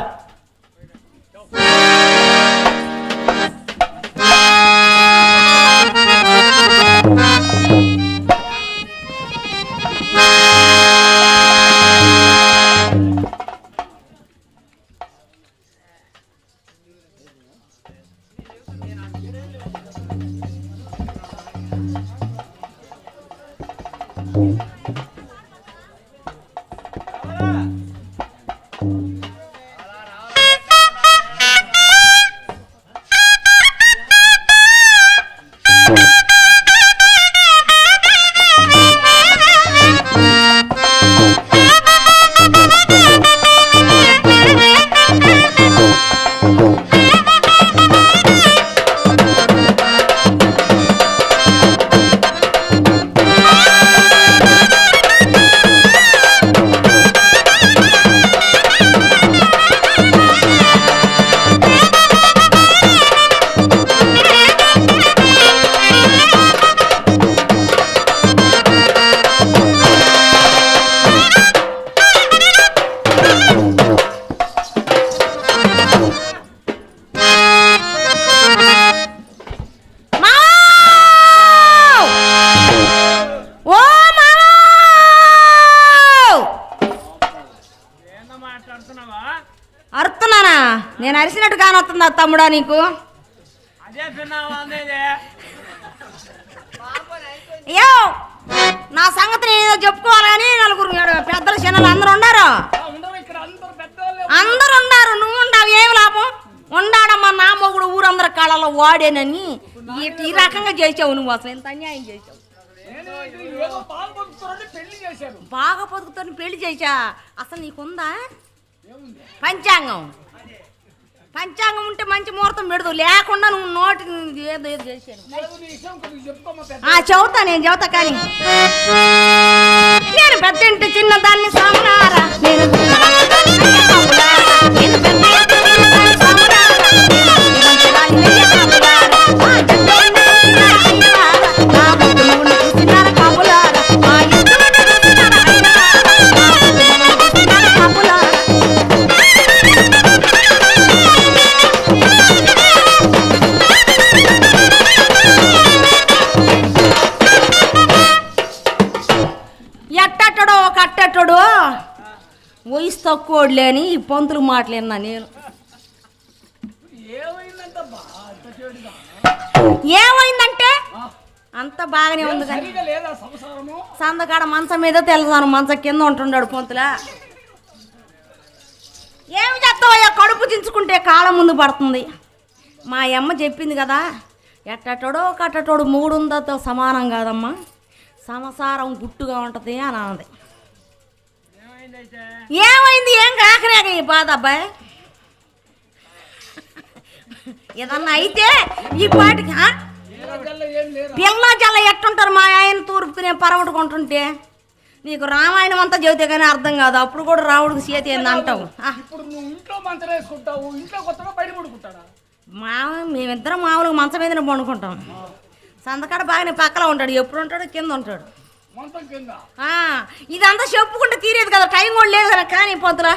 అరుతున్నానా? నేను అరిసినట్టు కానొస్తుందా తమ్ముడా నీకు? అయ్యో నా సంగతి నేను చెప్పుకోవాలి కానీ నలుగురు పెద్దలు చిన్నలు అందరు ఉన్నారు. అందరు ఉన్నారు, నువ్వు ఉండవు, ఏమి లాభం? ఉండాడమ్మా నా మొగుడు ఊరందరి కాళ్ళలో వాడేనని ఈ రకంగా చేసావు నువ్వు. అసలు ఎంత అన్యాయం చేసావు. బాగా బతుకుతాను పెళ్లి చేసా. అసలు నీకుందా పంచాంగం? పంచాంగం ఉంటే మంచి ముహూర్తం పెడదు, లేకుండా నువ్వు నోటి ఏదో ఏదో చేశాను. చెబుతా, నేను చెబుతా. కానీ నేను పెద్ద ఇంటి చిన్నదాన్ని సామరారా, నేను కట్టెట్టడో వయసు తక్కువలే అని ఈ పంతులు మాటలేనా నేను. ఏమైందంటే అంత బాగానే ఉంది కానీ సందకాడ మంచం మీద తెలుసాను, మంచం కింద ఉంటున్నాడు పంతులా. ఏమి చేస్తావయ్యా, కడుపు దించుకుంటే కాలం ముందు పడుతుంది. మా అమ్మ చెప్పింది కదా, ఎట్టటోడో కట్టటోడు మూడుందతో సమానం కాదమ్మా, సంసారం గుట్టుగా ఉంటుంది అని అన్నది. ఏమైంది? ఏం కాకరేక ఈ బాధ అబ్బాయి. ఏదన్నా అయితే ఈ పాటికి పిల్ల జల్ల ఎట్టుంటారు మా ఆయన తూర్పుకు నేను పరవడుకుంటుంటే. నీకు రామాయణం అంతా చెబితే కానీ అర్థం కాదు. అప్పుడు కూడా రాముడికి చేతి ఏంది అంటావు. మేమిద్దరం మామూలుగా మంచం మీదనే పండుకుంటాం. సందకాడ బాగానే పక్కన ఉంటాడు, ఎప్పుడు ఉంటాడు కింద ఉంటాడు. ఇదంతా చెప్పుకుంటే తీరేది కదా, టైం కూడా లేదు కదా. కానీ పొద్దుల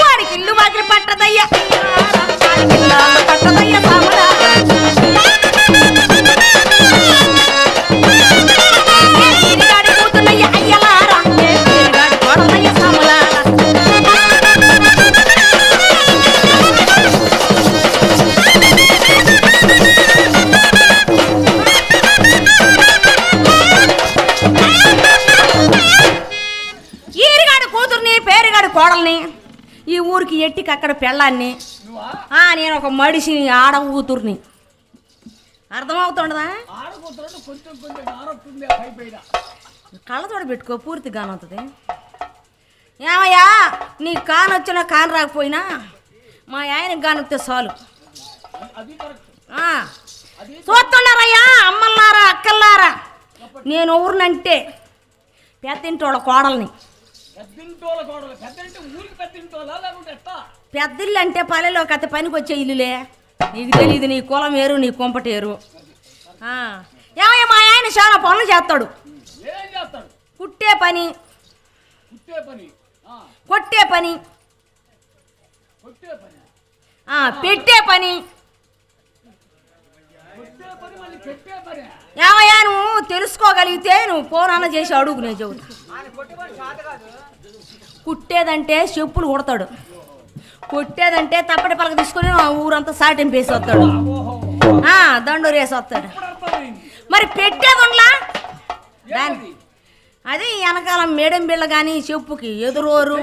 వాడికి ఇల్లు బాగిలి పట్టదయ్యా, పట్టదయ్యా సాములా. కూతున్నయ్య అయ్యలారా, కొడనయ్య సాములా. ఎట్టికి అక్కడ పెళ్ళాన్ని నువ్వా నేను ఒక మడిసిని ఆడ కూతుర్ని అర్థమవుతుండదా ఆడకూతురు కొంచెం కొంచెం ఆరొస్తుంది పైపైన కళ్ళతోడ పెట్టుకో పూర్తి గానవుతుంది ఏమయ్యా నీ కాను వచ్చినా కాను రాకపోయినా మా ఆయనకి కానొస్తే చాలు అది కరెక్ట్ చూస్తున్నారయ్యా అమ్మల్లారా అక్కల్లారా నేను ఊరినంటే పెద్దింటోళ్ళ కోడల్ని పెద్దింటోళ్ళ కోడలు పెద్దంటే ఊరికి పెద్దింటోళ్ళ లేకుంటే ఎట్టా పెద్దిల్లు అంటే పల్లెలో కథ పనికి వచ్చే ఇల్లులే నీకు తెలియదు నీ కులం వేరు నీ కొంపటేరు ఏమయ్యా మా ఆయన చాలా పనులు చేస్తాడు ఏం చేస్తాడు కుట్టే పని కుట్టే పని కొట్టే పని కొట్టే పని పెట్టే పని కొట్టే పని మళ్ళీ పెట్టే పని ఏమయ్యా నువ్వు తెలుసుకోగలిగితే నువ్వు ఫోన్ అన్న చేసి అడుగు నేను చెబుతా కుట్టేదంటే చెప్పులు కుడతాడు కొట్టేదంటే తప్పటి పలక తీసుకుని ఊరంతా సాటింపేసి వస్తాడు దండూరు వేసి వస్తాడు మరి పెట్టేది ఉండలా దాని అది వెనకాల మేడం బిళ్ళ కానీ చెప్పుకి ఎదురోరు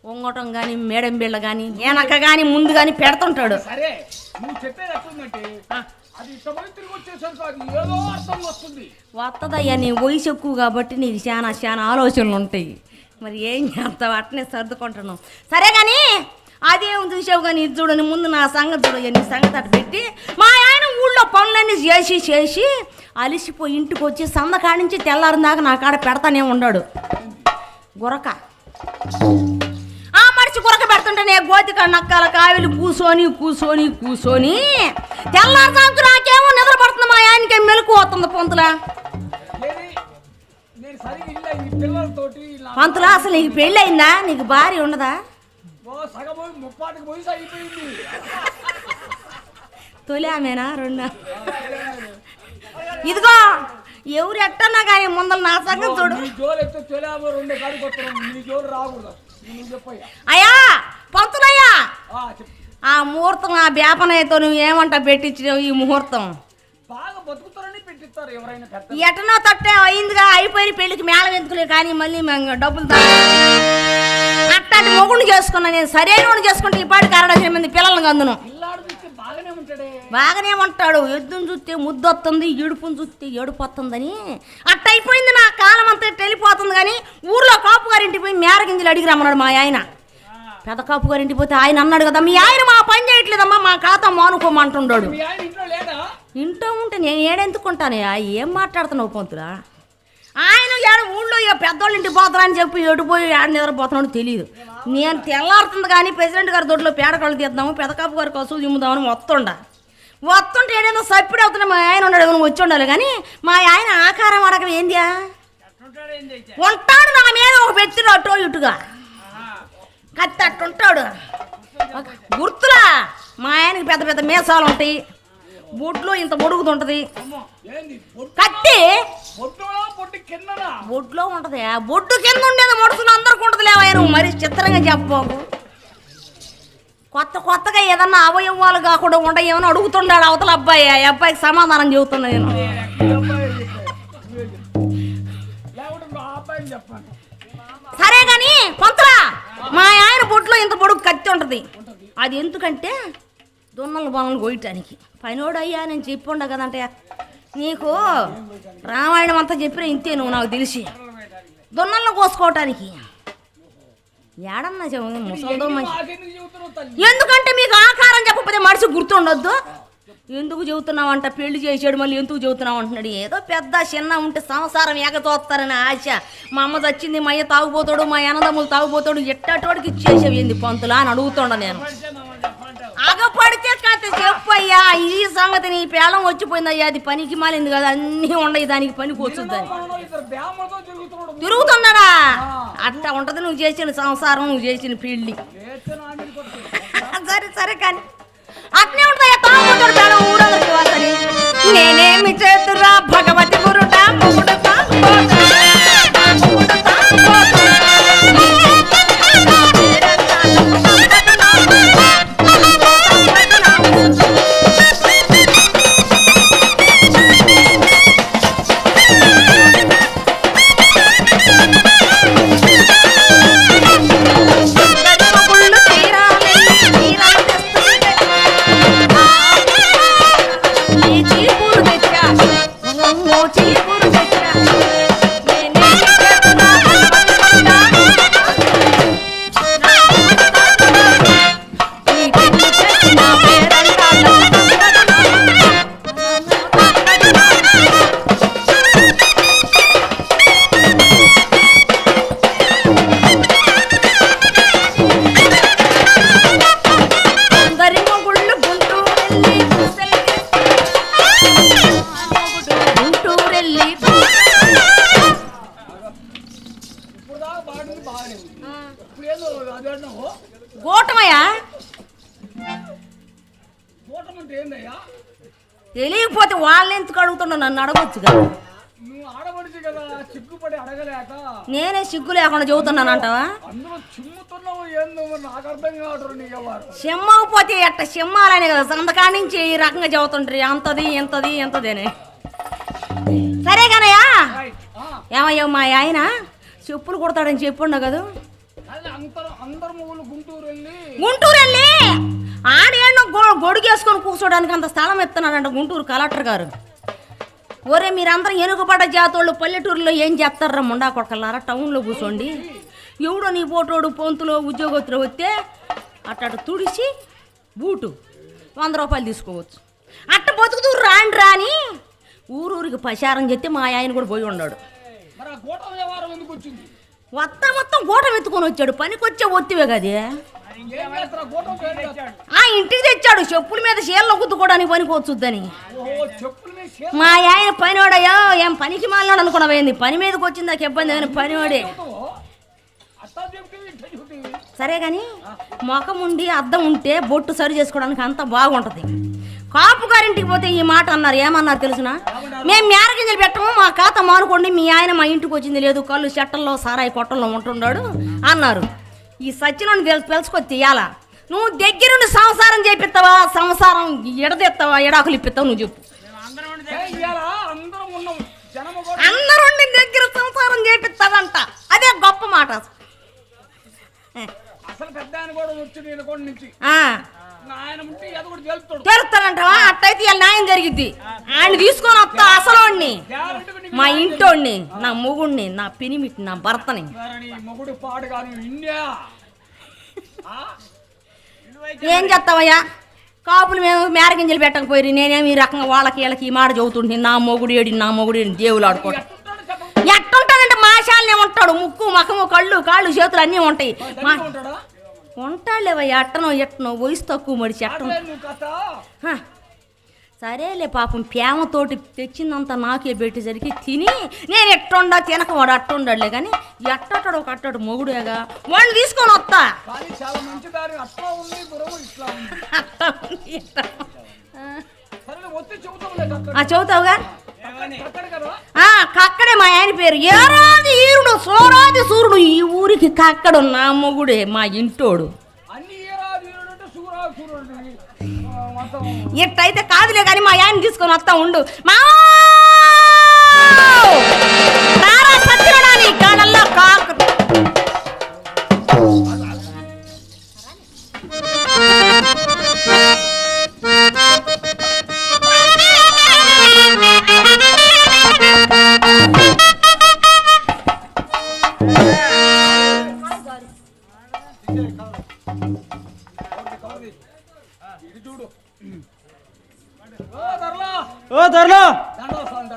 ఉంగటం కానీ మేడం బిళ్ళ కానీ వెనక కానీ ముందు కానీ పెడుతుంటాడు సరే నువ్వు చెప్పేది ఎట్లుందంటే అది ఇష్టమై తిరిగి వచ్చేసరికి అది ఏదో అర్థం వస్తుంది వస్తుందయ్యా నీ వయసు ఎక్కువ కాబట్టి నీకు చాలా ఆలోచనలు ఉంటాయి మరి ఏం చేస్తావు అట్నే సర్దుకుంటున్నావు సరే కానీ అదేం చూసావు కానీ ఇది చూడని ముందు నా సంగతి చూడయ్యా నీ సంగతి అటు పెట్టి మా ఆయన ఊళ్ళో పనులన్నీ చేసి అలిసిపోయి ఇంటికి వచ్చి సందకాడి నుంచి తెల్లారి దాకా నా కాడ పెడతానే ఉన్నాడు గురక ఆ మనిషి గురక పెడుతుంటే నేను గోతిక నక్కల కావిలి కూసోని తెల్లారి దాకా నాకేమో నిద్ర పడుతుంది మా ఆయనకే మెలకు పోతుంది పొంతులా పంతులా అసలు నీకు పెళ్ళి అయిందా నీకు భార్య ఉండదా తొలి ఆమెనా రెండా ఇదిగో ఎవరు ఎట్టన్నా కానీ ముందర నా సంగతి చూడు అయ్యా పంతులయ్యా ఆ ముహూర్తం ఆ బేపనయ్యతో నువ్వు ఏమంటా పెట్టించినావు ఈ ముహూర్తం బాగా బతుకుతారని పెట్టిస్తారు ఎవరైనా ఎటనో తట్టే అయిందిగా అయిపోయి పెళ్లికి మేళం ఎందుకులే కానీ మళ్ళీ డబ్బులు అట్లాంటి మొగుడు చేసుకున్నా నేను సరైన చేసుకుంటే ఈ పాటికి 60 మంది పిల్లలను అందును బాగానే ఉంటాడు ఎద్దును చూస్తే ముద్దు వస్తుంది ఏడుపును చూస్తే ఏడుపు వస్తుందని అట్ట అయిపోయింది నా కాలం అంతా వెళ్ళిపోతుంది కానీ ఊర్లో కాపు గారింటికి పోయి మేర గింజలు అడిగి రమ్మన్నాడు మా ఆయన పెద్ద కాపు గారింటికి పోతే ఆయన అన్నాడు కదా మీ ఆయన మా పని చేయట్లేదమ్మా మా ఖాతా మానుకోమంటున్నాడు ఇంట్లో ఉంటే నేను ఏడెందుకుంటానయ్యా ఏం మాట్లాడుతున్నావు పంతులా ఆయన ఊళ్ళో పెద్దోళ్ళ ఇంటికి పోతారా అని చెప్పి ఎడిపోయి ఆడ నిద్రపోతున్నాడు తెలియదు నేను తెల్లారుతుంది కానీ ప్రెసిడెంట్ గారి దొడ్లో పేడకళ్ళు తీద్దాము పెదకాపు గారి కసువు దిమ్ముదామని వస్తుంటే ఏడేదో సప్పిడి అవుతున్నా మా ఆయన ఉన్నాడు నువ్వు వచ్చి ఉండాలి కానీ మా ఆయన ఆకారం అడగం ఏందియా ఉంటాడు నా మీద ఒక పెచ్చిడు అటో ఇటుగా కత్తి అట్టుంటాడు గుర్తులా మా ఆయనకి పెద్ద పెద్ద మీసాలు ఉంటాయి బొడ్లో ఇంత బొడుగుతుంటది కత్తి బొడ్లో ఉంటది బొడ్డు కింద ఉండేది మొడుసులు అందరికి ఉంటది లేవా నువ్వు మరి చిత్రంగా చెప్పకు కొత్తగా ఏదన్నా అవయవాలు కాకుండా ఉండయేమని అడుగుతున్నాడు అవతల అబ్బాయి ఆ అబ్బాయికి సమాధానం చెబుతున్నా నేను సరే గాని కొంతరా మా ఆయన బొడ్లో ఇంత బొడుగు కత్తి ఉంటది అది ఎందుకంటే దున్నలు బొమ్మలు కోయటానికి పనివాడు అయ్యా నేను చెప్పి ఉండ కదంటే నీకు రామాయణం అంతా చెప్పినా ఇంతే నువ్వు నాకు తెలిసి దున్నలను కోసుకోవటానికి ఏడన్నా ముసలిదో ఎందుకంటే మీకు ఆకారం చెప్పకపోతే మనిషి గుర్తుండొద్దు ఎందుకు చెబుతున్నావు అంట పెళ్లి చేసాడు మళ్ళీ ఎందుకు చెబుతున్నావు అంటున్నాడు ఏదో పెద్ద చిన్న ఉంటే సంసారం ఎగతోస్తారని ఆశ మా అమ్మ చచ్చింది మా అయ్య తాగుపోతాడు మా అన్నదమ్ములు తాగుపోతాడు ఎట్టటోడికి ఇచ్చేసేవి ఏంది పంతులా అని అడుగుతుండ నేను అగపడితే కథ చెప్పయ్యా ఈ సంగతి నీ పేలం వచ్చిపోయిందయ్యా అది పనికి మాలింది కదా అన్నీ ఉండయి దానికి పనికి వచ్చుద్దని తిరుగుతున్నాడా అట్లా ఉంటది నువ్వు చేసిన సంసారం నువ్వు చేసిన పెళ్లి సరే కానీ అట్నే ఉంటాయా తాగుతాడు పేలం ఊరందరికి వస్తని నేనేమి చేతురా భగవతి గురుట తీరా కొట్టమంటే ఏందయ్యా? తెలియకపోతే వాళ్ళని ఎందుకు అడుగుతున్నా, నన్ను అడగొచ్చు కదా. నువ్వు ఆడబడిచి కదా, సిగ్గుపడి అడగలేక నేనే సిగ్గు లేకుండా చెబుతున్నానంటావా? అందులో చిమ్ముతున్నావు ఏందో నాకు అర్థం కావడం నీకెవ్వరు. సిమ్మకపోతే ఎట్ట సిమ్మాలనే కదా సంతకాడి నుంచి ఈ రకంగా చెబుతుంటారు, ఎంతది ఎంతది ఎంతది అని. సరే కనయ్యా, ఏమయ్యా మా ఆయన చెప్పులు కుడతాడని చెప్పుండ కదా. అందరు మొగులు గుంటూరు వెళ్ళి ఆడేళ్ళ గొడుగేసుకొని కూర్చోడానికి అంత స్థలం ఎత్తున్నాడంట గుంటూరు కలెక్టర్ గారు. ఒరే మీరందరూ ఎనుగుపడ్డ జాతోళ్ళు పల్లెటూరులో ఏం చేస్తారా ముండా కొడకలారా, టౌన్లో కూర్చోండి. ఎవడో నీ పోటోడు పొంతులో ఉద్యోగస్తులు వస్తే అట్టడు తుడిచి బూటు 100 రూపాయలు తీసుకోవచ్చు. అట్ట బతుకుతూ రాండి రాని ఊరూరికి ప్రచారం చేస్తే మా ఆయన కూడా పోయి ఉన్నాడు. మొత్తం గోటం ఎత్తుకొని వచ్చాడు, పనికొచ్చే ఒత్తివే కదే. ఆ ఇంటికి తెచ్చాడు, చెప్పుల మీద చీరలో గుద్దుకోవడానికి పనికొచ్చుద్దని. మా ఆయన పనివాడయ్యా, ఏం పనికి మాలినాడు అనుకున్నావేంది, పని మీదకి వచ్చింది నాకు ఇబ్బంది అని పనివాడే. సరే కానీ ముఖం ఉండి అద్దం ఉంటే బొట్టు సరి చేసుకోవడానికి అంత బాగుంటుంది. కాపు గారింటికి పోతే ఈ మాట అన్నారు, ఏమన్నారు తెలుసునా? మేము మేరగింజలు పెట్టము, మా ఖాతా మానుకోండి, మీ ఆయన మా ఇంటికి వచ్చింది లేదు, కళ్ళు చెట్టల్లో సారాయి కొట్టల్లో ఉంటున్నాడు అన్నారు. ఈ సచ్చినోని తెలుసుకొచ్చి ఇయ్యాల నువ్వు దగ్గరుండి సంసారం చేపిస్తావా, సంసారం ఎడదెత్తావా, ఎడాకులు ఇప్పిస్తావు నువ్వు చెప్పు. అందరుండి దగ్గర సంసారం చేపిస్తావంట, అదే గొప్ప మాట. అసలు పెద్ద ఆయన కూడా వచ్చి నుంచి తెలుస్తాడంటావా? అట్టయితే ఇలా న్యాయం జరిగిద్ది. ఆయన తీసుకొని వస్తా అసలు మా ఇంటోడిని, నా మొగుడిని, నా పినిమిటి, నా భర్తని. మొగుడు పాడు కాదు ఇండియా. ఏం చేస్తావయ్యా, కాపులు మేము మేరగింజలు పెట్టకపోయి నేనేమి ఈ రకంగా వాళ్ళకి వీళ్ళకి ఈ మాట చదువుతుంటే నా మొగుడు ఏడి నా మొగుడు ఏడి దేవులు ఆడుకోవడం. ఎట్టుంటాడంటే మాషాలనే ఉంటాడు, ముక్కు మఖము కళ్ళు కాళ్ళు చేతులు అన్నీ ఉంటాయి. ఉంటాడులేవయ్యా, అట్టనో ఎట్టనో వయసు తక్కువ మడిచి ఎట్టను. సరేలే పాపం ప్రేమతోటి తెచ్చిందంతా నాకే పెట్టేసరికి తిని నేను ఎట్టుండా తినకవాడు అట్టుండలే కానీ ఎట్టడు ఒక అట్టడు మొగుడేగా, వాడిని తీసుకొని వస్తా. చెబుతావుగా కక్కడే మా ఆయన పేరు. ఏరాది ఈరుడు సోరాది సూర్యుడు ఈ ఊరికి కక్కడు నా మొగుడే మా ఇంటోడు. ఎట్టయితే కాదులే కానీ మా ఆయన తీసుకొని వస్తా ఉండు. మా సత్యనారాయణ కాడల్లా కాకు ఓ దొరలో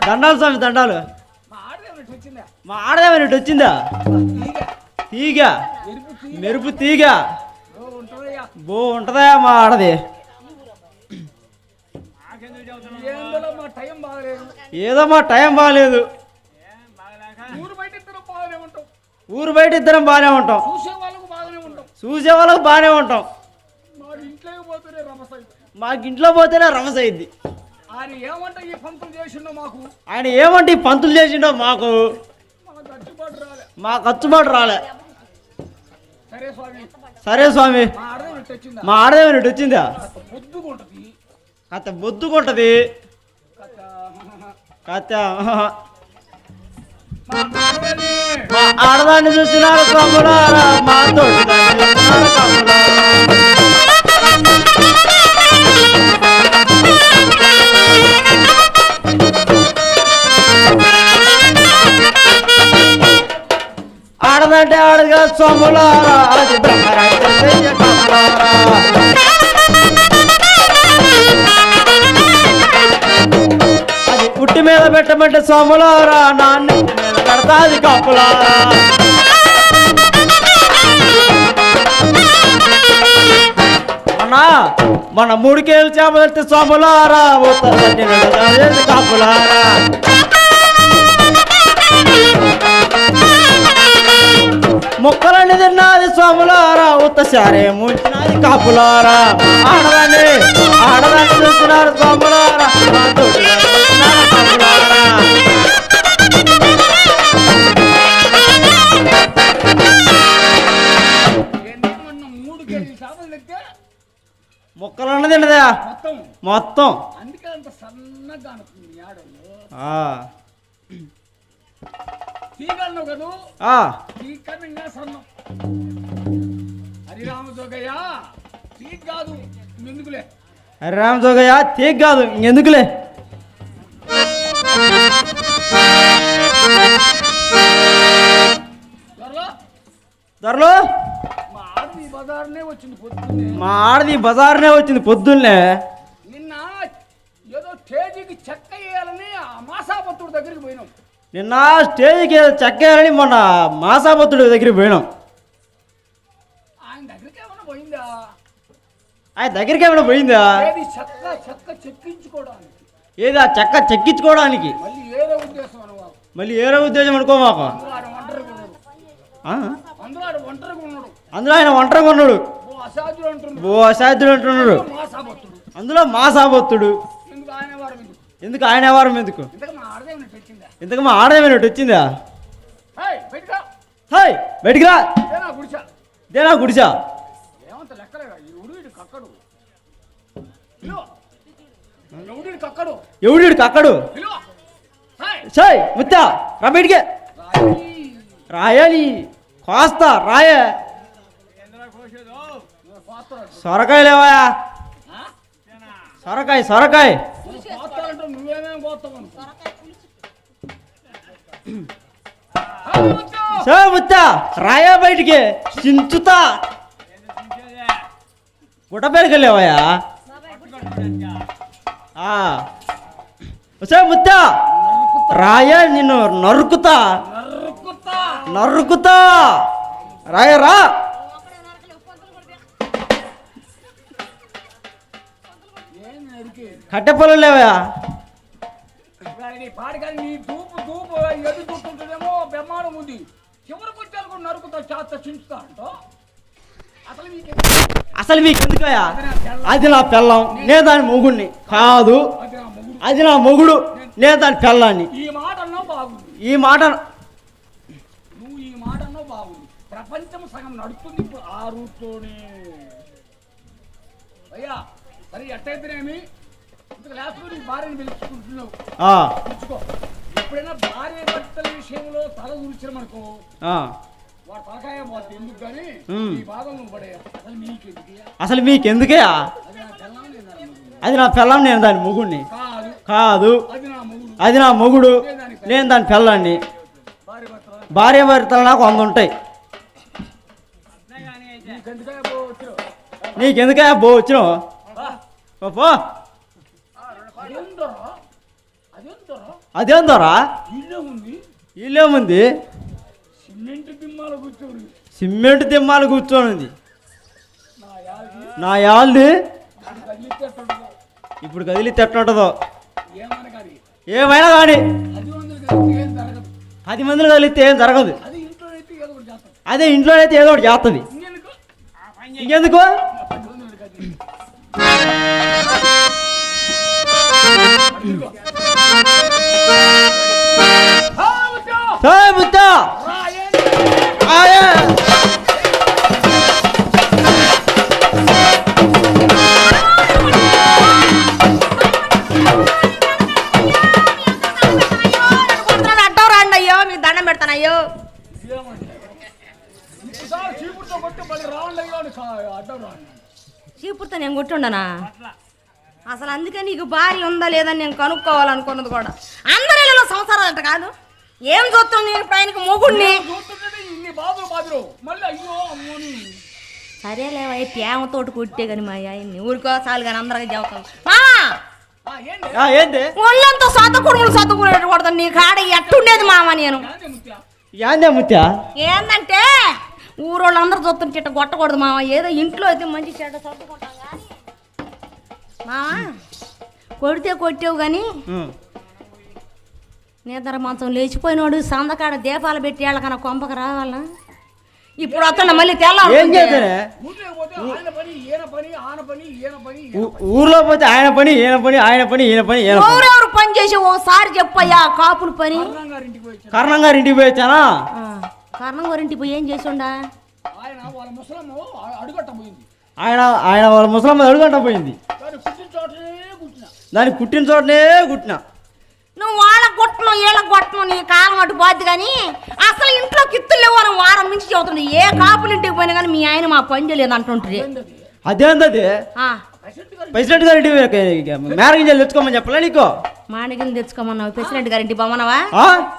దండాలు స్వామి దండాలు. మా ఆడదేమని వచ్చిందా? తీగ మెరుపు తీగ బో ఉంటదా మా ఆడది? ఏదో మా టైం బాగాలేదు. ఊరు బయట ఇద్దరం బాగానే ఉంటాం, చూసే వాళ్ళకు బాగానే ఉంటాం, మాకు ఇంట్లో పోతేనే రమస అయింది. ఆయన ఏమంటే ఈ పంతులు చేసిండో మాకు ఖర్చుబాటు రాలే. సరే స్వామి, మా ఆడదేవి వచ్చిందా? కథ బొద్దుకుంటది కథ. మా ఆడదాన్ని చూసినారు కమ్ములారా, మా తోటి చూసినారు కమ్ములారా. ఆడదంటే ఆడగా సొమ్ములారా, అది అది పుట్టి మీద పెట్టమంటే సొమ్ములారా, నాన్న మీద కడతాది కప్పులారా. మన 3 కేజీలు చేపలు పెడితే సొమ్ములారా, కప్పులారా. ముక్కలన్నీ తిన్నది స్వాములారా ఉత్తసారే ముంచినది కాపులారా ఆడదాన్ని చూస్తున్నారు స్వాములారా కాపులారా మూడు కేజీ చేపలు తెస్తే ముక్కలన్నీ తిన్నదా మొత్తం అందుకే అంత సన్నగా అనుకుంది ఆడలు తీగలను కదూ ఈ కన్నా సన్నం హరిరామ జోగయ్య తీగ కాదు ఎందుకులే హరిరామ జోగయ్య తీగ కాదు ఇంకెందుకులే ధరలో మా ఆడది బజార్నే వచ్చింది పొద్దున్నే మా ఆడది బజార్నే వచ్చింది పొద్దున్నే నిన్న ఏదో స్టేజీకి చెక్క వేయాలని ఆ మాసాపత్తుడి దగ్గరికి పోయినాం నిన్న స్టేజ్కి చెక్కేయాలని మొన్న మాసాబత్తుడి దగ్గరికి పోయినాం ఆయన దగ్గరికి ఏమైనా పోయిందా ఆయన దగ్గరికి ఏమైనా పోయిందా ఏది చెక్క చెక్క చెక్కించుకోవడానికి ఏది ఆ చెక్క చెక్కించుకోవడానికి మళ్ళీ ఏదో ఉద్దేశం అనుభవం మళ్ళీ ఏదో ఉద్దేశం అనుకో మాకు అందులో ఆయన ఒంటరిగా ఉన్నాడు అందులో ఆయన ఒంటరిగా ఉన్నాడు ఓ అసాధ్యుడు అంటున్నాడు ఓ అసాధ్యుడు అంటున్నాడు మాసాపత్తుడు అందులో మాసాబత్తుడు ఎందుకు ఆయన వారం ఎందుకు ఆయన వారం ఎందుకు ఇంతకు మా ఆడదేమైనా పెట్టిందా ఇంతకు మా ఆడేమైనట్టు వచ్చిందా బయటగా హాయ్ బయటికి రా ఏనా గుడిచా దేనా గుడిసా ఏమంత లెక్కలేగా ఈ ఉడికి కక్కడు ఎవడికి కక్కడు ఎవడి కక్కడు సాయ్ ముత్తా రా బయటికి రాయాలి కోస్తా రాయ సొరకాయ లేవా సొరకాయ సొరకాయ నువ్వేమేమి పోతావు సో ముత్తా రాయా బయటికి చించుతా గుట్టపేరుకి వెళ్ళావయా సో ముత్తా రాయా నిన్ను నరుకుతా నరుకుతా రాయ రా కట్టె పొలం లేవయా పాడికాని నీ దూపు దూపు ఎదు చూస్తుంటేనేమో బ్రహ్మాండం ఉంది చివరికి వచ్చాను కూడా నరుకుతా చేస్తా చించుతా అంటో అసలు మీకు ఎందుకయా అది నా పెళ్ళం నేను దాని మొగుడిని కాదు అది నా మొగుడు నేను దాని పెళ్ళాన్ని ఈ మాట అన్నావు బాగుంది ఈ మాట నువ్వు ఈ మాట అన్నావు బాగుంది ప్రపంచం సగం నడుస్తుంది ఇప్పుడు ఆ రూట్లోనే అయ్యా సరే ఎట్టయితేనేమి ఇంతకు లాస్ట్ నీ భార్యని పిలుచుకుంటున్నావు పిలుచుకో ఎప్పుడైనా భార్య భర్తల విషయంలో తల దూర్చామనుకో వాడు తలకాయ పోతే ఎందుకు కానీ ఈ భాగం నువ్వు పడే అసలు మీకెందుకయా అది నా పెళ్ళం నేను దాని మొగుడిని కాదు అది నా మొగుడు నేను దాని పెళ్ళాన్ని భార్య భర్తలు నాకు 100 ఉంటాయి నీకెందుకయా బో వచ్చినావు పో అదేం దొరా ఇల్లేముంది సిమెంట్ దిమ్మాలు కూర్చోనుంది నా యాల్ది ఇప్పుడు కదిలితే ఎట్లుంటుందో ఏమైనా కానీ 10 మందిలో కదిలితే ఏం జరగదు అదే ఇంట్లో అయితే ఏదో ఒకటి చేస్తుంది ఇంకెందుకు బుద్ధా అయ్యో మీకు దండం పెడతానయ్యో చీపురుతో నేను కొట్టుండనా అసలు అందుకే నీకు భార్య ఉందా లేదని నేను కనుక్కోవాలనుకున్నది కూడా అందరిలో సంసారాలు అంట కాదు ఏం చూస్తాం నేను ఆయనకి మొగుడిని సరేలేవా ప్రేమతోటి కొట్టే కానీ మా ఆయన్ని ఊరుకోసాలు కానీ అందరికీ చెబుతాం ఒళ్ళంతా సతకూడదు నీ కాడ ఎట్టుండేది మామ నేను ఏందంటే ఊరోళ్ళందరూ చూస్తుంటే ఇట్ట కొట్టకూడదు మామ ఏదో ఇంట్లో అయితే మంచి చెడ్డ సర్దుకుంటాం కానీ మామ కొడితే కొట్టావు కానీ నిద్ర మంచం లేచిపోయినోడు సందకాడ దీపాలు పెట్టి వాళ్ళకన్నా కొంపకు రావాలా ఇప్పుడు వస్తుండ మళ్ళీ తెల్ల ఏం చేస్తానే ఊర్లోకి పోతే ఆయన పని ఈయన పని ఆన పని ఈయన పని ఊర్లో పోతే ఆయన పని ఈయన పని ఆయన పని ఈయన పని ఈయన పని. ఎవరెవరు పని చేసి ఓసారి చెప్పయ్యా కాపులు పని గారింటికి పోయి కర్ణం గారి ఇంటికి పోయొచ్చానా కారణం గారింటి పోయి ఏం చేసిండా ఆయన వాళ్ళ ముసలమ్మ అడుగట్ట పోయింది. ఆయన వాళ్ళ ముసలమ్మ అడుగంట పోయింది. దాన్ని కుట్టిన చోటనే కూర్చున్నా. దాన్ని కుట్టిన చోటనే కుట్టిన. నువ్వు వాళ్ళ కొట్టను వీళ్ళ కొట్టను నీ కాలం అటు బాధ్య కానీ అసలు ఇంట్లో కిత్తులు లేవు అని వారం నుంచి చెబుతుండే ఏ కాపులు ఇంటికి పోయినా కానీ మీ ఆయన మా పని చేయలేదు అంటుంటుంది. అదేందది ప్రెసిడెంట్ గారి ఇంటికి మ్యారేజ్ తెచ్చుకోమని చెప్పలే నీకు? మాణిగిని తెచ్చుకోమన్నావు ప్రెసిడెంట్ గారింటి బొమ్మనవా?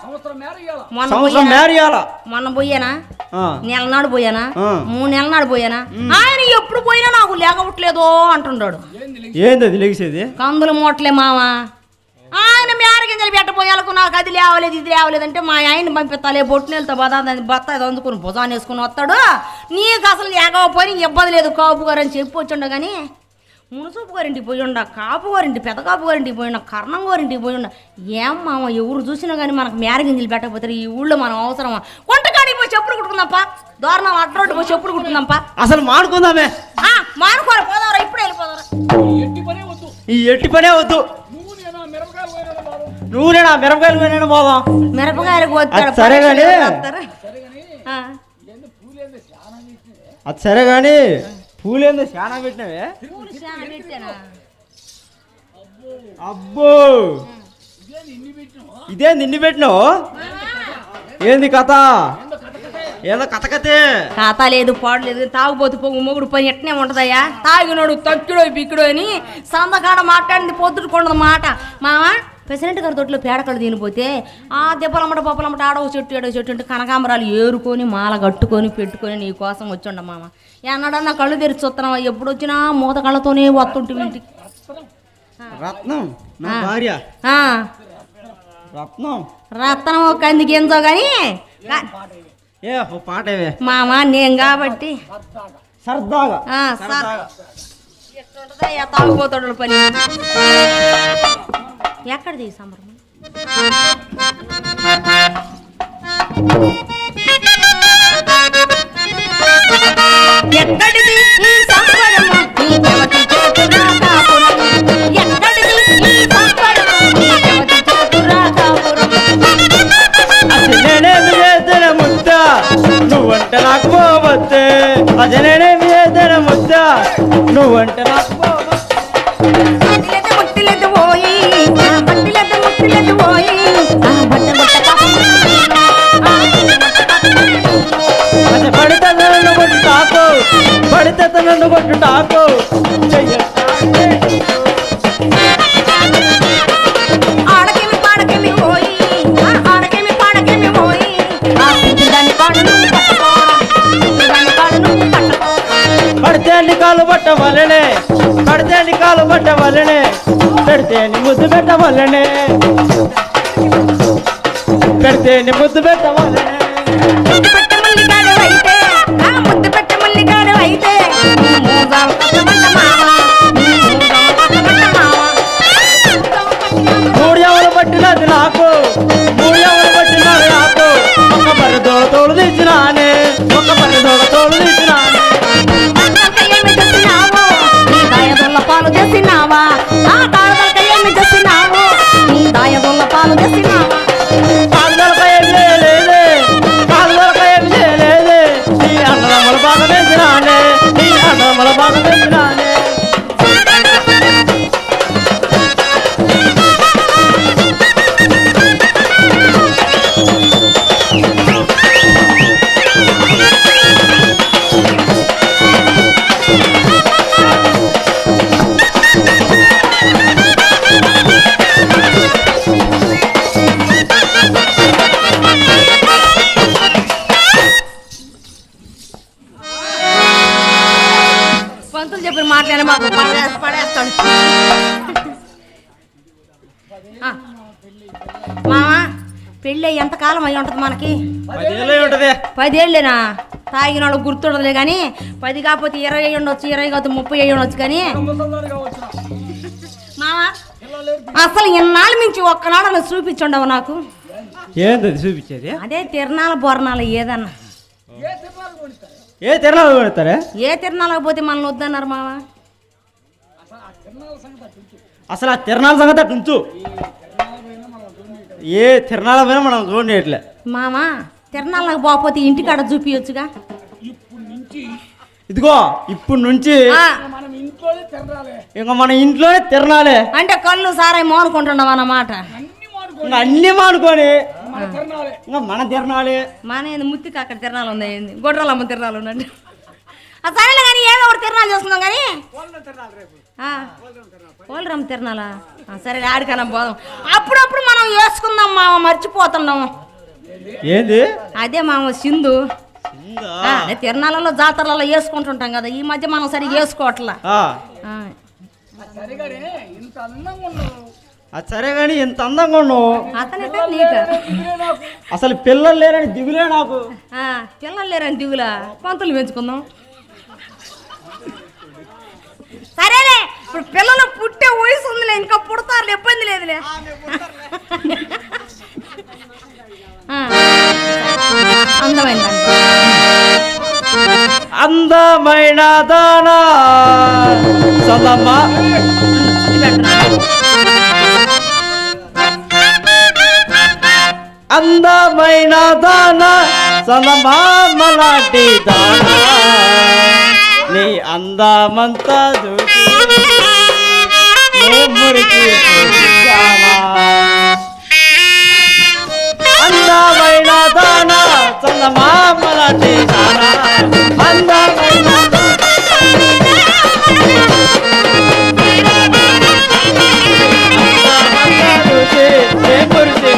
సంవత్సరం మేర ఇయ్యాల. మొన్న పోయానా నెల నాడు పోయానా 3 నెలల నాడు పోయానా ఆయన ఎప్పుడు పోయినా నాకు లేకపోవట్లేదో అంటున్నాడు. ఏంది లెగిసేది? కందులు మూటలే మావా ఆయన మేరగింజలు పెట్టబోయాలకు నాకు అది లేవలేదు ఇది లేవలేదు అంటే మా ఆయన పంపిస్తాలే బొట్టునెలతో బత్త అందుకుని భుజాన్ని వేసుకుని వస్తాడు. నీకు అసలు లేకపోయి ఇబ్బంది లేదు కాపు గారు అని చెప్పి వచ్చిండ కానీ మునసూపు గారింటికి పోయి ఉండ కాపు గారింటి పెద్ద కాపు గారింటికి పోయి ఉండ కర్ణం గారింటికి పోయి ఉండ ఏం మామ ఎవరు చూసినా కానీ మనకు మేరగింజలు పెట్టకపోతారు ఈ ఊళ్ళో మనం అవసరమా? వంటకాడికి పోయి చెప్పులు కుట్టుకుందాంపా దోరణం అడ్రోడ్డు పోయి చెప్పులు కుట్టుకుందాంపా అసలు మానుకుందామే మానుకోరా పోదావరా ఇప్పుడు వెళ్ళిపోదారా ఎట్టి పనే వద్దు. ఈ ఎట్టి పనే వద్దు. నువ్వునేనా మిరపకాయలు పోయినా పోదాం. మిరపకాయలకు వచ్చాడు సరే కానీ అది సరే కానీ పూలేందో చాలా పెట్టినవే. అబ్బో ఇదే నిన్ను పెట్టినావు? ఏంది కథ? ఏదో కథ లేదు పాడు లేదు తాగుబోతు పొంగు మొగుడు పని ఎట్నే ఉంటదయ్యా తాగినోడు తక్కిడో బిక్కుడో అని సందకాడ మాట్లాడింది పొద్దుడుకుండదు మాట. మావా ప్రెసిడెంట్ గారి తోటలో పేడకళ్ళు తినిపోతే ఆ దెబ్బలమ్మట పప్పులమ్మట ఆడవ చెట్టు ఏడవ చెట్టు అంటే కనకాంబరాలు ఏరుకొని మాల కట్టుకొని పెట్టుకొని నీ కోసం వచ్చుండ మామ. ఎన్నడన్నా కళ్ళు తెరిచి వస్తున్నావా? ఎప్పుడు వచ్చినా మూత కళ్ళతోనే వస్తుంటే ఇంటికి. రత్నం నా భార్య రత్నం రత్నం కంది గింజో కానీ ఏ పాటవే మామ నేను కాబట్టి సరదాగా ఎట్లుంటదయ్యా తాగుపోతాడు పని. ఎక్కడిది ఈ సంబరం? ఎక్కడిది ఈ సంబరము నీకెవటి చేతురా కాపురం? ఎక్కడిది ఈ సంబరము నీకెవటి చేతురా కాపురం? అది నేనేమి చేసిన ముద్ద నువ్వంటే నాకు పోవద్దే. అది నేనేమి చేసిన ముద్ద నువ్వంటే నాకు ముట్టిలేదు పోయి ముట్టిలేదు పోయి పడితే నన్ను కొట్టు టాకు పడితే నన్ను కొట్టు టాకు ఆడకేమి పాడకేమి పోయి ఆడకేమి పాడకేమి పోయి దాన్ని పాడును పడితే నీ కాలు పట్టవలనే పడితే నీ కాలు పట్టవలనే పెడితే నీ ముద్దు పెట్టవలనే పెడితే నీ ముద్దు పెట్టవలనే ముద్దు పెట్ట మల్లిగాడు అయితే ముద్దు పెట్ట మల్లిగాడు అయితే మూడు ఎవరు పట్టినది నాకు మూడు ఎవరు పట్టినది నాకు ఒక పరిదోడ తోడు తెచ్చినానే ఒక పరిదోడ తోడు తెచ్చినానే పాలు చేసినావా ఆ తాళదొక్క ఏమి చేసినావు నీ దాయదొల్ల పాలు చేసినావా కాళ్ళొరక ఏమి చేయలేదే కాళ్ళొరక ఏమి చేయలేదే నీ అన్నదమ్ముల బాగా తెచ్చినానే నీ అన్నదమ్ముల బాగా తెచ్చినానే పంతులు చెప్పిన మాట్లాడే మాకు పడేస్తాడు. మామా పెళ్ళి ఎంతకాలం అయి ఉంటుంది మనకి? 10 ఏళ్ళే ఉంటది. 10 ఏళ్ళేనా? తాగిన వాళ్ళు గుర్తుండదులే కానీ 10 కాకపోతే 20 అయ్యి ఉండొచ్చు 20 కాకపోతే 30 అయ్యి ఉండొచ్చు కానీ మామా అసలు ఇన్నాళ్ళు మించి ఒక్కనాడు చూపించుండవు నాకు. ఏంటది చూపించేది? అదే తిరణాల బోరణాలు ఏదన్నా ఏ తిరునాలు ఏ తిరణాలు పెడతారే? ఏ తిరణాలకు పోతే మనల్ని వద్దన్నారు మామ. అసలు ఆ తిరణాల సంగతి అటు ఉంచు. ఏ తిరణాల పైన మనం చూడట్లే మామ. తిరణాలకు పోకపోతే ఇంటికాడ చూపించచ్చుగా. ఇదిగో ఇప్పుడు నుంచి ఇంకా మన ఇంట్లోనే తిరణాలే. అంటే కళ్ళు సారాయి మోనుకుంటున్నావు అన్నమాట. ఇంకా అన్ని మానుకొని ఇంకా మన తిరణాలే. మన ముత్తికి అక్కడ తిరణాలు ఉన్నాయి, గొడ్రాలమ్మ తిరణాలు ఉన్నట్టు. సరేలే కానీ ఏదో ఒకటి తిరణాలు చేస్తున్నాం కానీ పోలరమ్మ తిరణాలా? సరే ఆడికన్నా పోదాం. అప్పుడప్పుడు మనం వేసుకుందాం మామ, మర్చిపోతున్నాము. ఏంది అదే మామ సింధు. తిరణాలలో జాతరలలో వేసుకుంటుంటాం కదా, ఈ మధ్య మనం సరిగ్గా వేసుకోవట్లా. సరే కానీ ఎంత అందంగా ఉన్నావు. అతనైతే నీకు అసలు పిల్లలు లేరని దిగులే నాకు. పిల్లలు లేరని దిగులా? పంతులు పెంచుకుందాం. సరేలే, ఇప్పుడు పిల్లలు పుట్టే వయసు ఉందిలే, ఇంకా పుడతారు, ఇబ్బంది లేదులే. అందమైన అందమైన దానా సదమ్మా, అందమైన దానా సదమామలాంటి దానా, నీ అందమంతా చూసి మురికి అందమైన దానా చందమామలాంటి దానా, అందమైన చూసి మురికి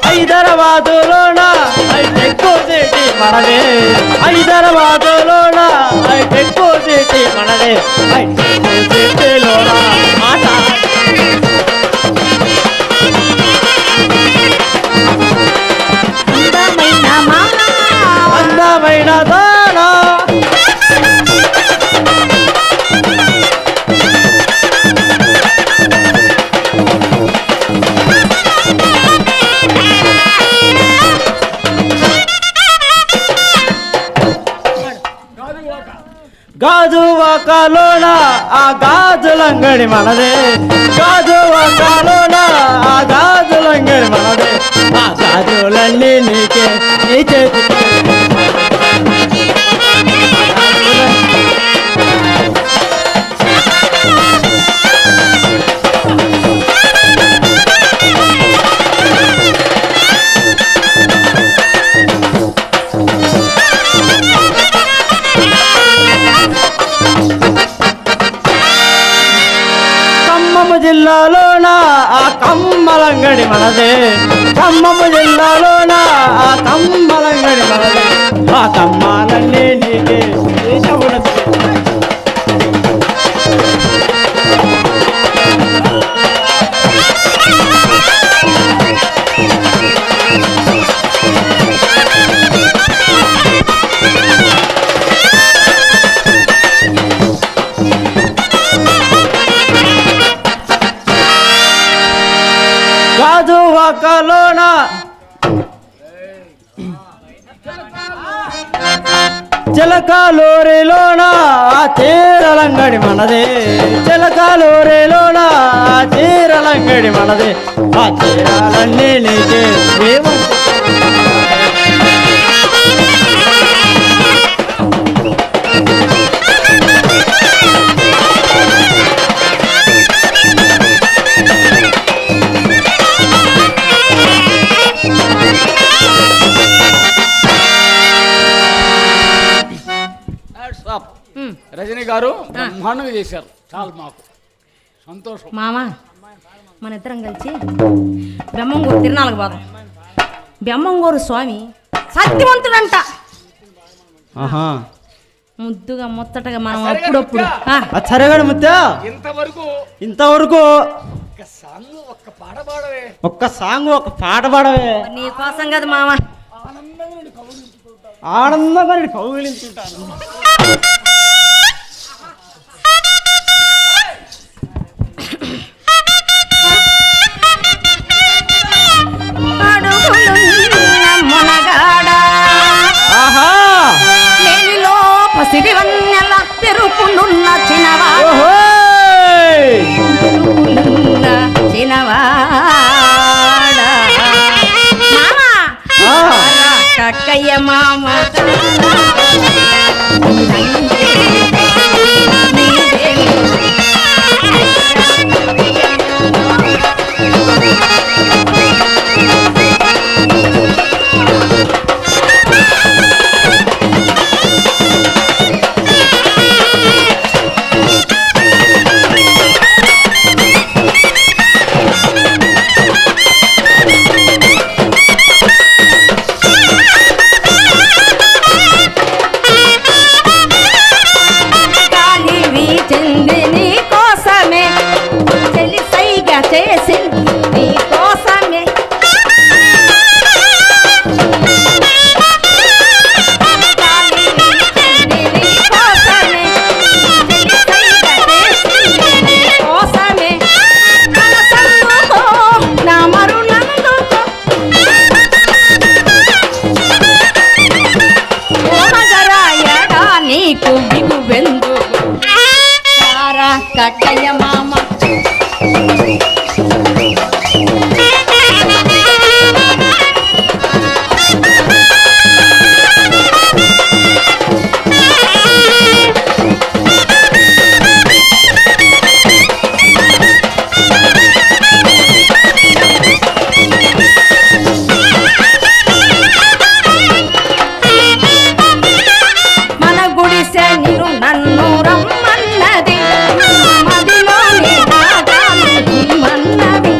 హైదరాబాదులోన హైటెక్ సిటీ మనదే, హైదరాబాదులోన హైటెక్ సిటీ మనదే, హైటెక్ సిటీలోన మాట అందమైన దానా. గాజు వాకాలోన ఆ గాజులంగడి మనదే, గాజు వాకాలోన ఆ గాజులంగడి మనదే, ఆ గాజులన్నీ నీకే నీ చేతికి. జిల్లాలోన ఆ కమ్మలంగడి మనదే, ఖమ్మము జిల్లాలోన ఆ కమ్మలంగడి మనదే, ఆ కమ్మాలన్నీ నీకే దేశమునది. గాజు వాకాలోన చిలకాలూరిలోన ఆ చీరలంగడి మనదే, చిలకాలూరిలోన ఆ చీరలంగడి మనదే, ఆ చీరలన్నీ నీకే రజనీ గారు బ్రహ్మాండంగా చేశారు, చాలా మాకు సంతోషం. మామ, మన ఇద్దరం కలిసి బ్రహ్మంగూరు తిరునాళ్ళకు పోదాం. బ్రహ్మంగూరు స్వామి సత్యవంతుడంట. ముద్దుగా ముచ్చటగా మనం అప్పుడప్పుడు సరేగాడు ముత్త. ఇంతవరకు ఇంతవరకు ఒక్క పాట పాడవే. ఒక్క సాంగ్ ఒక పాట పాడవే. నీ కోసం కదా మామ. ఆనందంగా నేను కౌగిలించుకుంటాను. ఆనందంగా నేను కౌగిలించుకుంటాను. పసిడి వన్నెల పెరుగుకున్న చిన్నవాడ కక్కయ్య మామ కక్కయ్య మామ మన గుడిసె నీరు నన్ను రమ్మన్నది మదిలోని రాగాలు మన్నది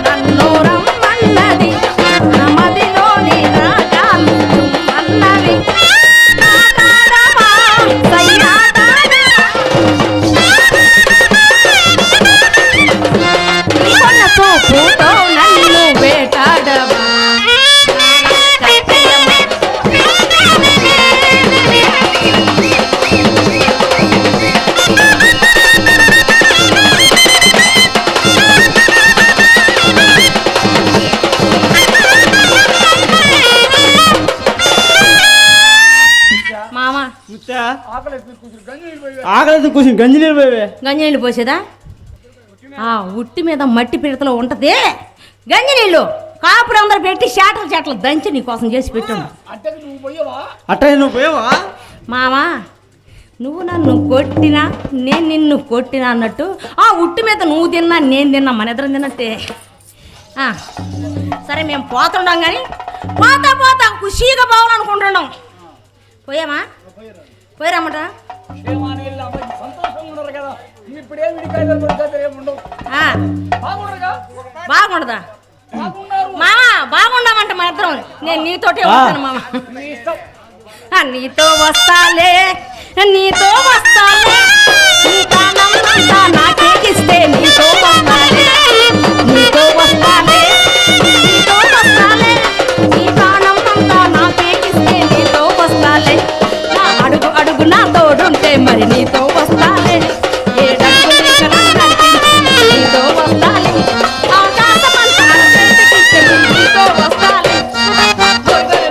నన్ను రమ్మన్నది మదిలోని రాగాలు మన్నది చూపుతో నన్ను వేటాడవా మామ ఆకలి కూర్చుని గంజి నీళ్ళు పోయే. గంజినీళ్ళు పోసేదా ఉట్టి మీద మట్టి పిడతలో ఉంటది గంజినీళ్ళు కాపురం అందరు పెట్టి చేటలు చేటలు దంచి నీ కోసం చేసి పెట్టాను. అట్ట నువ్వు పోయావా మామా నువ్వు నన్ను కొట్టినా నేను నిన్ను కొట్టినా అన్నట్టు ఉట్టి మీద నువ్వు తిన్నా నేను తిన్నా మన ఇద్దరం తిన్నట్టే. సరే మేము పోతుండం కానీ పోతా పోతా ఖుషీగా పోవాలనుకుంటున్నాం. పోయామా పోయిరమ్మట బాగుండదా మామా బాగుండమంట మన ఇద్దరం. నేను నీతోటే ఉంటాను మామ. నీతో వస్తాలే నీతో వస్తాలే నీ కానంతా నాకేకిస్తే నీతో వస్తాలే నీతో వస్తాలే నీతో వస్తాలే నీ కానంతా నాకేకిస్తే నీతో వస్తాలే అడుగు అడుగు నా తోడుంటే మరి నీతో వస్తాలే ఏడడుగు నీతో వస్తాలే ఆకాశమంతా నీతో వస్తాలే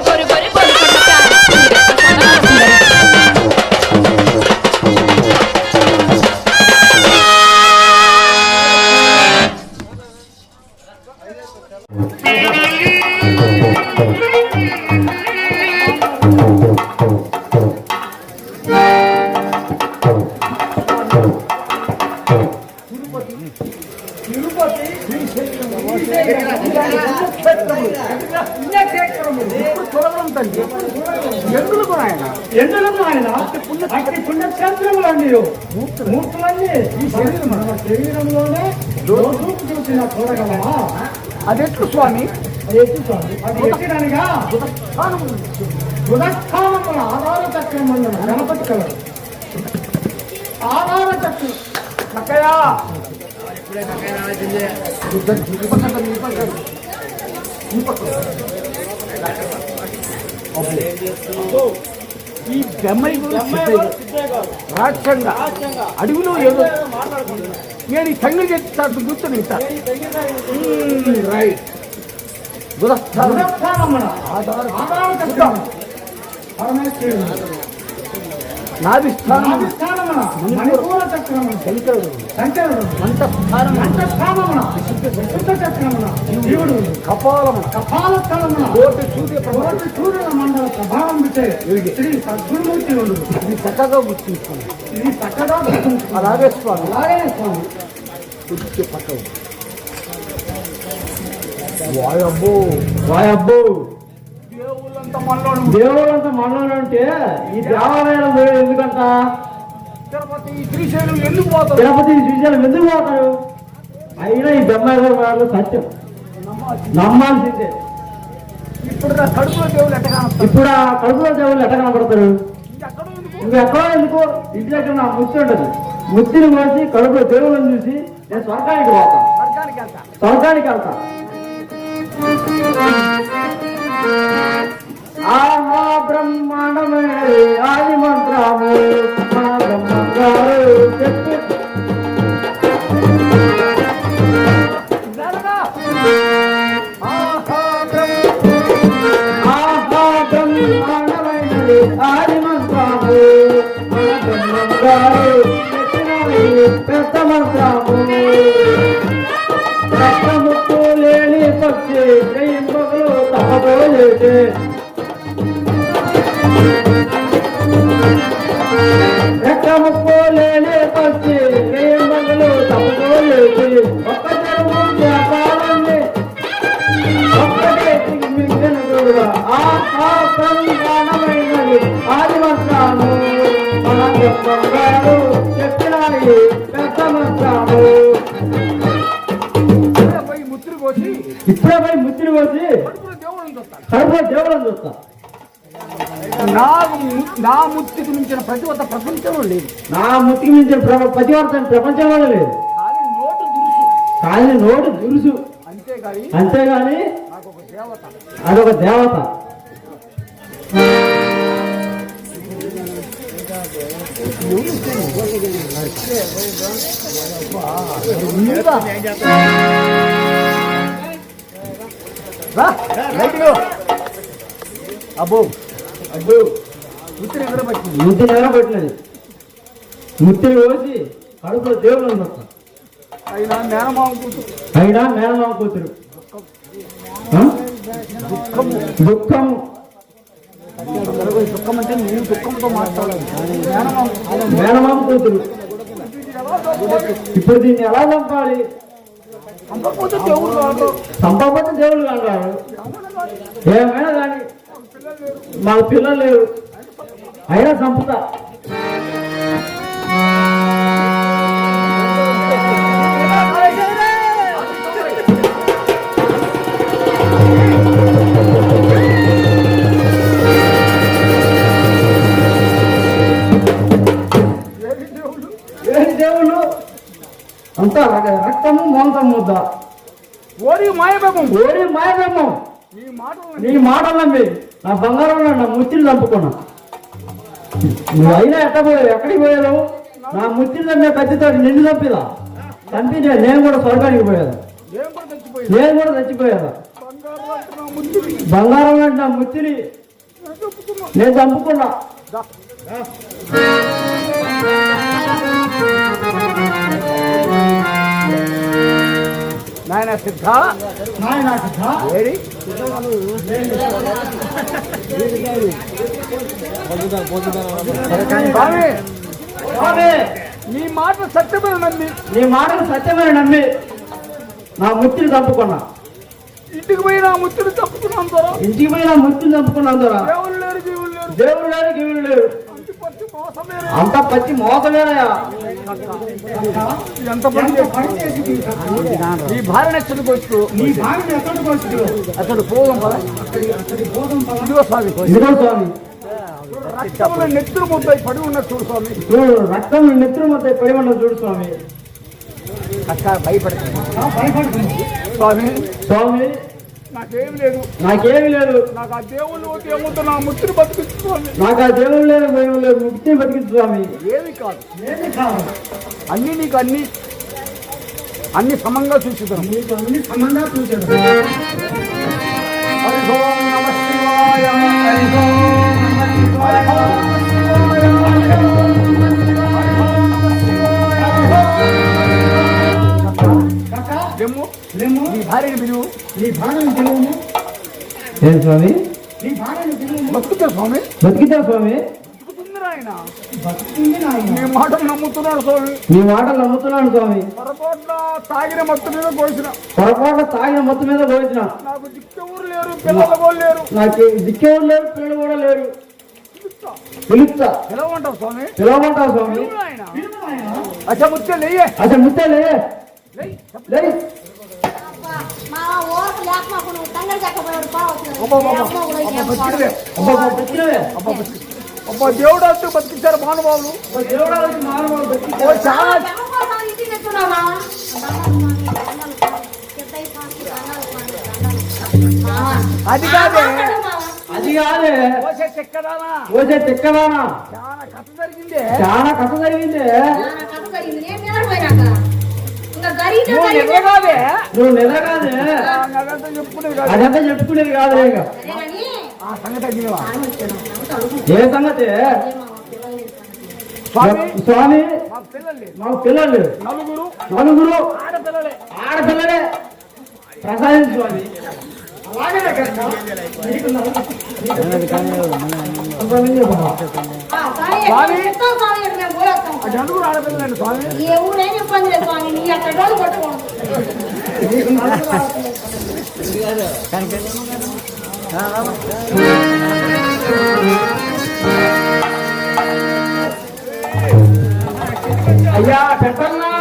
గొరి గొరి గొరి ఎందుకు ఆయన అట్టి పుణ్యక్షేత్రములండి మూర్తులన్నీ ఈ శరీరం మన శరీరంలోనే రోజు చూసిన చూడగలమా? అదెట్లు స్వామి? ఎట్లు స్వామి? అది ఎక్కడనగా బుధస్థానముల ఆధార చక్రమందున గణపతి కలరు. ఆధార చక్రం చక్కయా ఈ బెమ్మై రాజ్యంగా అడవిలో ఏదో నేను ఈ సంగతి చెప్తాను గుర్తుని రైట్ మణిపూర చక్రమున శంకరుడు మంటస్థానమున చక్రమున శివుడు కపాలస్థలమున సూర్యుల మండల ప్రభావం విటే శ్రీ సద్గురుమూర్తి ఉండు. ఇది చక్కగా గుర్తించుకోండి. అలాగే స్వామి పక్కవు వాయబ్బో దేవుళ్ళంతా మనలో అంటే ఈ దేవాలయాలు ఎందుకంట తిరుపతి శ్రీశైలం ఎందుకు పోతారు? అయినా ఈ బెమ్మాయి వాళ్ళు సత్యం నమ్మాల్సిందే. ఇప్పుడు ఆ కడుపులో దేవుళ్ళు ఎట్ట కనపడతారు? ఇంకెక్కడో ఎందుకు ఇంటి దగ్గర నా ముత్తి ఉంటుంది. ముత్తిని కోసి కడుపులో దేవుళ్ళని చూసి నేను స్వర్గానికి వెళ్తా. ఆహా బ్రహ్మాండమే ఆది మంత్రము బ్రహ్మాండమైనది ఆది మంత్రము పెద్ద మంత్రము రక్తముక్కు లేని పక్షి జయింపగలు తప్పబోయేటే రక్తముక్కు లేని పక్షి జయింపగలు తప్పబోయేటి ఒక్క చెరువు వ్యాపారాన్ని ఒక్కటే మిగిలిన కూడా ఆనందమైనది ఆది మంత్రాము మన గారు చెప్పినాయి పెద్ద మంత్రాము. ఇప్పుడే పోయి ముత్తిని కోసి కడుపులో దేవుళ్ళని చూస్తా. నా ముత్తికి మించిన ప్రతివర్త ప్రపంచంలో లేదు. నా ముత్తికి మించిన ప్రతివర్త ప్రపంచంలో లేదు. కానీ నోటు దురుసు అంతేగాని అదొక దేవత. అబ్బో ముత్తిని ఎగరబట్టినది. ముత్తిని కోసి కడుపులో దేవుళ్ళు ఉండొచ్చు. అయినా మేనమామ కూతురు దుఃఖము అంటే నేను దుఃఖంతో మాట్లాడాలి. మేనమామ కూతురు. ఇప్పుడు దీన్ని ఎలా చంపాలి? చంపకపోతే దేవుళ్ళు అంటారు. ఏమైనా కానీ మాకు పిల్లలు లేరు, అయినా చంపుతా. దేవుళ్ళు అంతా రక్తము మాంసం ముద్ద. ఓడి మాయబేమం నీ మాటలు నమ్మి నా బంగారం నా ముత్తిని చంపుకున్నా. నువ్వు అయినా ఎక్కడికి పోయావు? నా ముత్తిని చంపే కత్తితో నిన్ను చంపిదా? చంపి నేను కూడా స్వర్గానికి పోయాను. చచ్చిపోయాను. బంగారం అంటే నా ముత్తిని నేను చంపుకున్నా. నాయన సిద్ధ నీ మాటలు సత్యమైన నమ్మి నా ముత్తిని చంపుకున్నా. ఇంటికి పోయి నా ముత్తిని చంపుకున్నాను ద్వారా దేవుడు లేరు జీవులు లేరు. అంత పచ్చి మోసమేనయా. నీ భార్యను ఎక్కడికి వచ్చు? అతడు పోదాం పద. ఇదిగో స్వామి రక్తంలో నెత్తురు ముద్ద పడి ఉన్నది చూడు స్వామి. చూడు రక్తం నెత్తురు మొత్తం పడి ఉన్నది చూడు స్వామి. భయపడుతుంది స్వామి. స్వామి నాకేమి లేదు, నాకేమి లేదు. నాకు ఆ దేవుళ్ళు ఏముందో నా ముత్తుని బతికించు స్వామి. నాకు ఆ దేవుడు లేదు, భయం లేదు, ముక్తిని బతికించు స్వామి. ఏమి కాదు, అన్ని నీకు అన్ని సమంగా చూసుతాను. నీకు అన్ని సమంగా చూసాడు. హరి ఓం నమః శివాయ, హరి ఓం నమః శివాయ, హరి ఓం నమః శివాయ, హరి ఓం నమః శివాయ. లెమ్ము నీ భార్యని పిలువు. నీ భార్యను పిలువు. ఏం స్వామి? నీ భార్యని పిలువు. బతుకుతా స్వామి. బతికితా స్వామి. బతుకుతుంది నాయన. బతుకుంది నాయన. నీ మాటలు నమ్ముతున్నాడు స్వామి. నీ మాటలు నమ్ముతున్నాను స్వామి. పొరపాటున తాగిన మత్తు మీద కోసిన, పొరపాటు తాగిన మొత్తం మీద పోయించిన. నాకు దిక్కెవరు లేరు, పిల్లలు కూడా లేరు. నాకు దిక్కేవారు లేరు, పిల్లలు కూడా లేరు. పిలుస్తా. పిలవమంటావు స్వామి. పిలవమంటావు స్వామి. అచ్చా ముత్తే లేయే. అసలు ముత్తలే లే. మా ఊరకు లేకపోతే నువ్వు తంగడి చెక్కపోయాడు అబ్బా దేవుడు అంటూ బతికించారు మహానుభావులు. ఓ చాలా అది కాదే, అది కాదే ఓసే చెక్కదానా, ఓసే చెక్కదానా. చాలా కథ జరిగిందే, చాలా కథ జరిగిందే. నువ్వు నిజంగానే నువ్వు నిజంగానే అదంతా చెప్పుకునేది కాదు. అదంతా చెప్పుకునేది కాదు. ఇక ఆ సంగతి అడిగినవా? ఏ సంగతి? స్వామి స్వామి మాకు పిల్లలు లేరు. మాకు పిల్లలు నలుగురు నలుగురు ఆడపిల్లలే. ఆడపిల్లలే ప్రసాదం స్వామి. అలాగే అది నలుగురు ఆడపిల్లలండి స్వామి. ఏ ఊరేం ఇబ్బంది లేదు స్వామి, నీ అక్కడ రోజు కొట్టుకోండి. అయ్యా పెట్టన్నా.